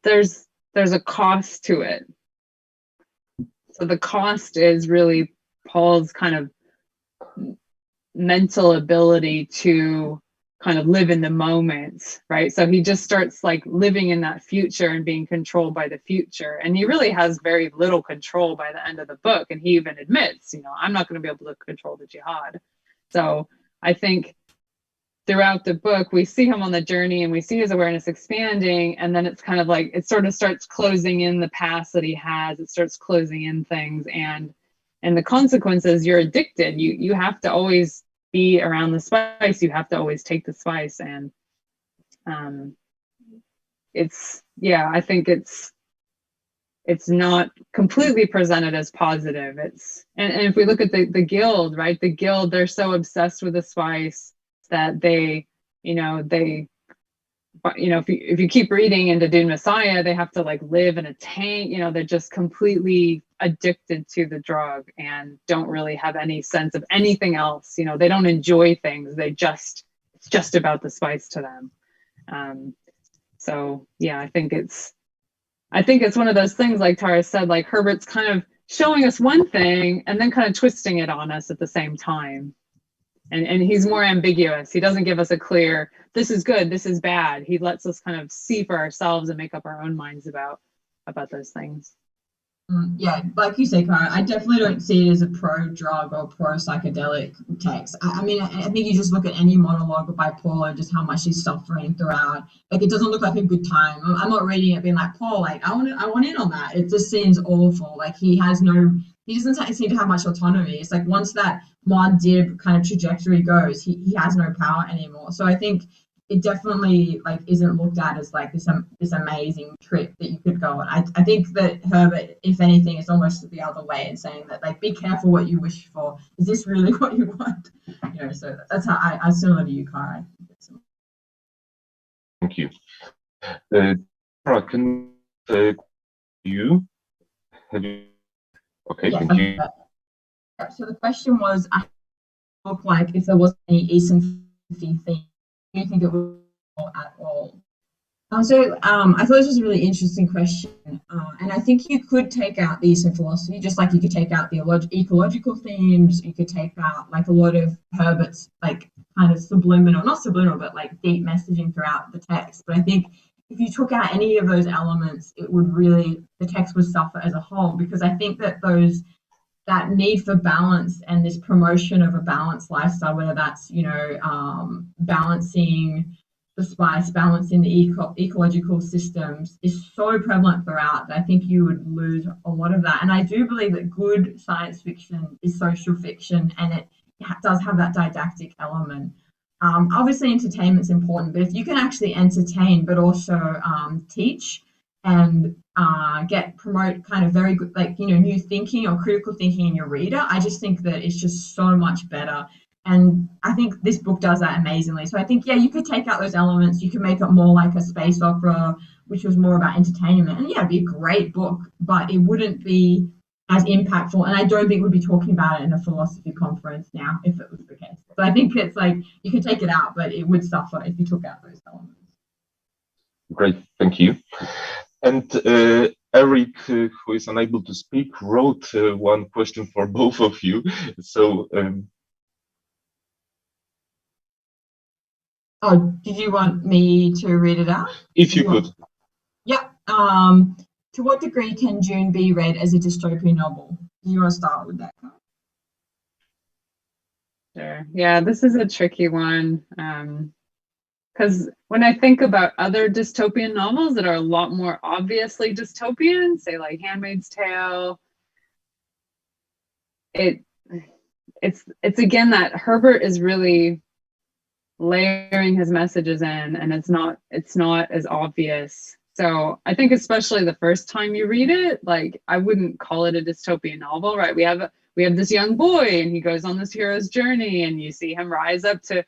there's a cost to it. So the cost is really Paul's kind of mental ability to kind of live in the moment, right? So he just starts like living in that future and being controlled by the future. And he really has very little control by the end of the book. And he even admits, I'm not going to be able to control the jihad. So I think throughout the book, we see him on the journey and we see his awareness expanding. And then it's kind of like, it sort of starts closing in the past that he has. It starts closing in things. And the consequences, you're addicted. You have to always be around the spice. You have to always take the spice. And I think it's not completely presented as positive. And if we look at the guild, right? The guild, they're so obsessed with the spice that they if you keep reading into Dune Messiah, they have to like live in a tank. They're just completely addicted to the drug and don't really have any sense of anything else. You know, they don't enjoy things. It's just about the spice to them. So yeah, I think it's one of those things, like Tara said, like Herbert's kind of showing us one thing and then kind of twisting it on us at the same time. And he's more ambiguous. He doesn't give us a clear, this is good, this is bad. He lets us kind of see for ourselves and make up our own minds about those things. Yeah, like you say, Cara, I definitely don't see it as a pro-drug or pro-psychedelic text. I mean, I think you just look at any monologue of bipolar, just how much he's suffering throughout. Like, it doesn't look like a good time. I'm not reading it being like, Paul, like, I want in on that. It just seems awful. Like, he doesn't seem to have much autonomy. It's like once that mod dib kind of trajectory goes, he has no power anymore. So I think it definitely like isn't looked at as like this amazing trip that you could go on. I think that Herbert, if anything, is almost the other way in saying that, like, be careful what you wish for. Is this really what you want? You know, so that's how I similar to you, Cara. Thank you. Tara, can you have you? Okay, Yeah, thank you. So the question was, I look like if there was any Eastern theme, do you think it would at all? I thought this was a really interesting question, and I think you could take out the Eastern philosophy, just like you could take out the ecological themes. You could take out like a lot of Herbert's like kind of not subliminal, but like deep messaging throughout the text. But I think if you took out any of those elements, the text would suffer as a whole, because I think that that need for balance and this promotion of a balanced lifestyle, whether that's, you know, balancing the spice, balancing the ecological systems, is so prevalent throughout that I think you would lose a lot of that. And I do believe that good science fiction is social fiction, and it does have that didactic element. Obviously, entertainment's important, but if you can actually entertain but also teach and promote kind of very good, like, you know, new thinking or critical thinking in your reader, I just think that it's just so much better. And I think this book does that amazingly. So I think, yeah, you could take out those elements. You could make it more like a space opera, which was more about entertainment. And yeah, it'd be a great book, but it wouldn't be as impactful. And I don't think we'd be talking about it in a philosophy conference now if it was the case. So I think it's like you could take it out, but it would suffer if you took out those elements. Great, thank you. And Eric, who is unable to speak, wrote one question for both of you. So. Oh, did you want me to read it out? If you could. Yeah. To what degree can Dune be read as a dystopian novel? Do you want to start with that? Sure. Yeah, this is a tricky one. Because when I think about other dystopian novels that are a lot more obviously dystopian, say like Handmaid's Tale, it's again that Herbert is really layering his messages in, and it's not as obvious. So I think especially the first time you read it, like, I wouldn't call it a dystopian novel, right? We have this young boy, and he goes on this hero's journey, and you see him rise up to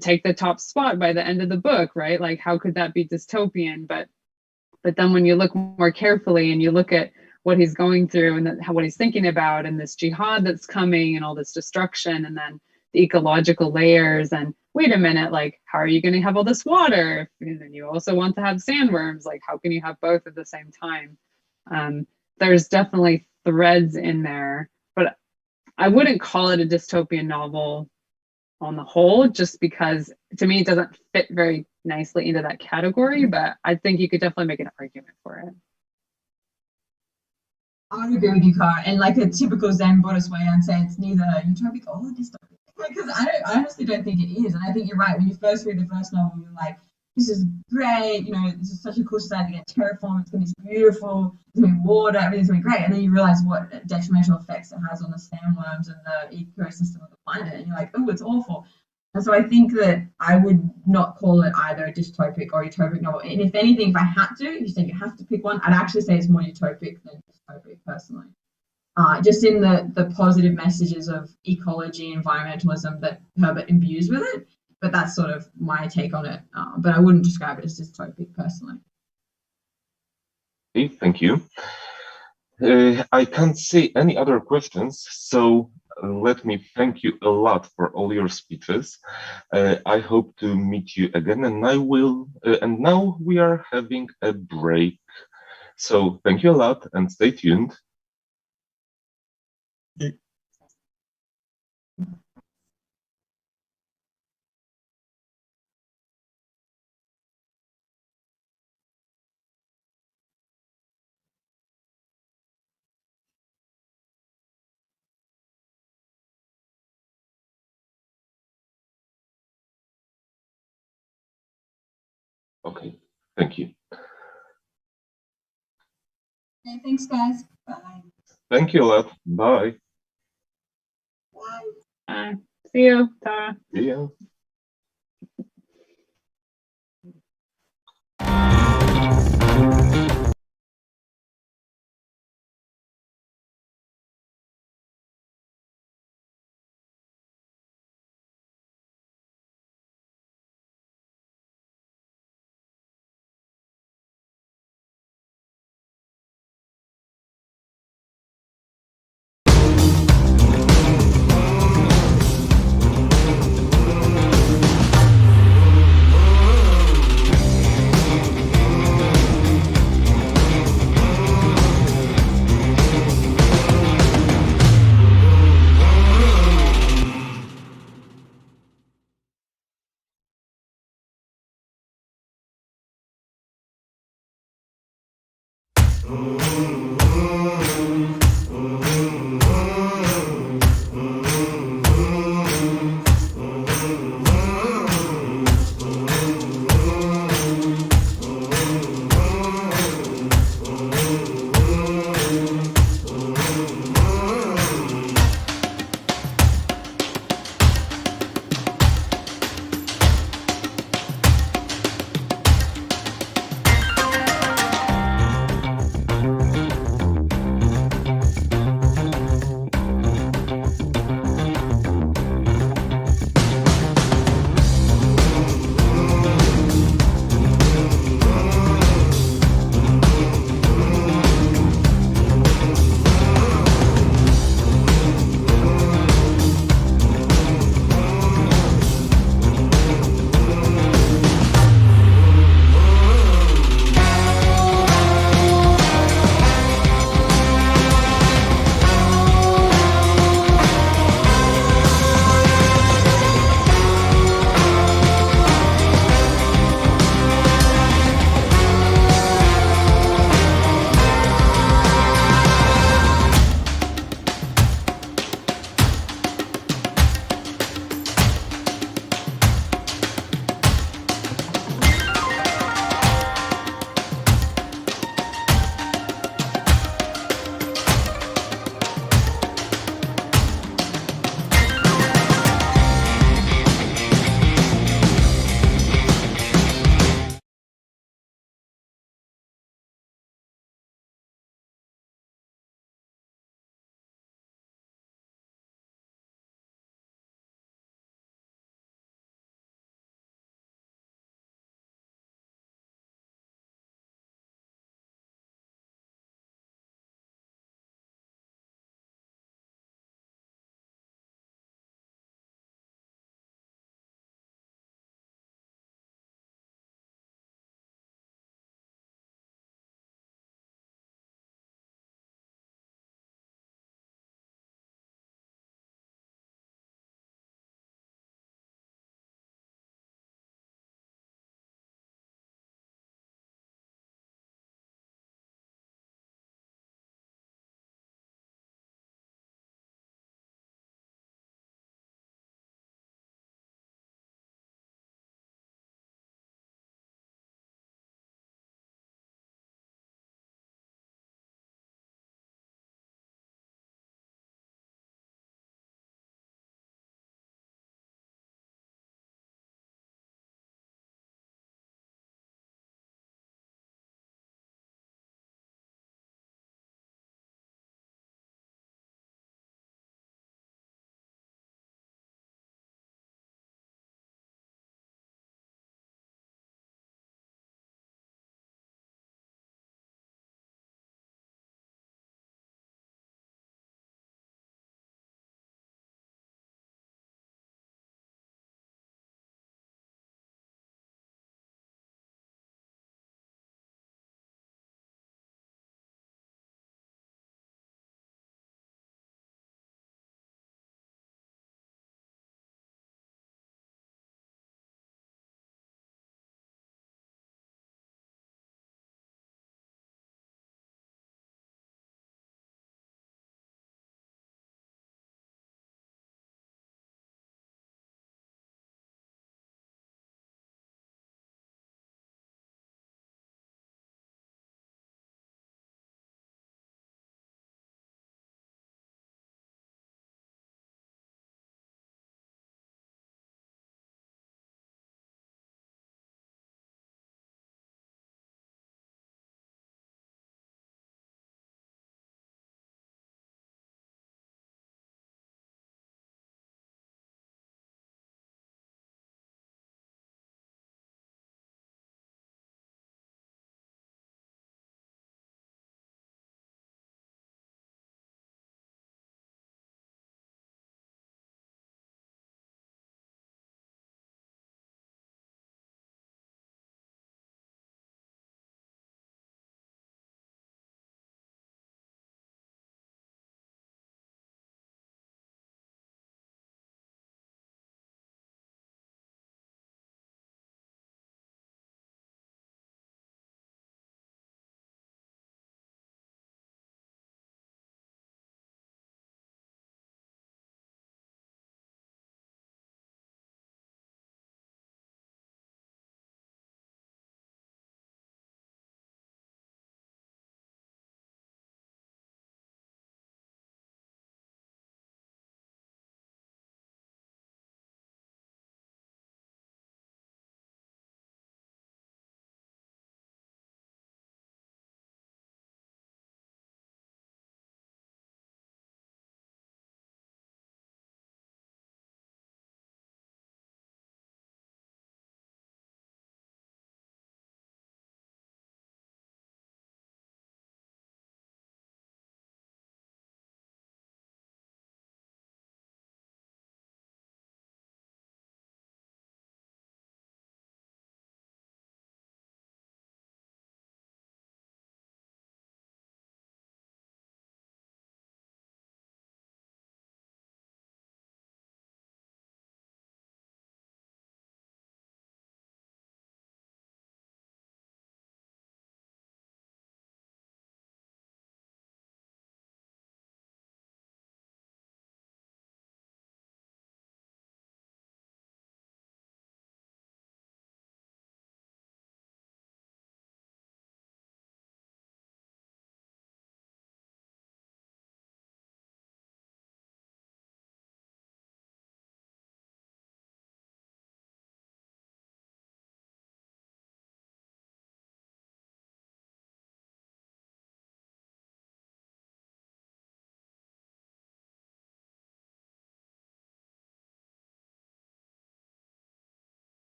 take the top spot by the end of the book, right? Like, how could that be dystopian? But then when you look more carefully and you look at what he's going through and what he's thinking about, and this jihad that's coming and all this destruction, and then the ecological layers, and wait a minute, like, how are you going to have all this water? And then you also want to have sandworms. Like, how can you have both at the same time? There's definitely threads in there, but I wouldn't call it a dystopian novel on the whole, just because to me it doesn't fit very nicely into that category, but I think you could definitely make an argument for it. I would agree with you, Cara. And like a typical Zen Buddhist way, I'd say it's neither utopic or dystopic. Because I honestly don't think it is. And I think you're right. When you first read the first novel, you're like, this is great. You know, this is such a cool society to get terraformed. It's going to be beautiful. There's going to be water. Everything's going to be great. And then you realize what detrimental effects it has on the sandworms and the ecosystem of the planet. And you're like, oh, it's awful. And so I think that I would not call it either a dystopic or utopic novel. And if anything, if I had to, if you think you have to pick one, I'd actually say it's more utopic than dystopic personally. Just in the positive messages of ecology, environmentalism that Herbert imbues with it. But that's sort of my take on it. But I wouldn't describe it as dystopic personally. Okay, thank you. I can't see any other questions, so let me thank you a lot for all your speeches. I hope to meet you again, and I will. And now we are having a break. So thank you a lot, and stay tuned. Okay, thank you. Okay, thanks, guys. Bye. Thank you a lot. Bye. Bye. See you. Ta. See ya.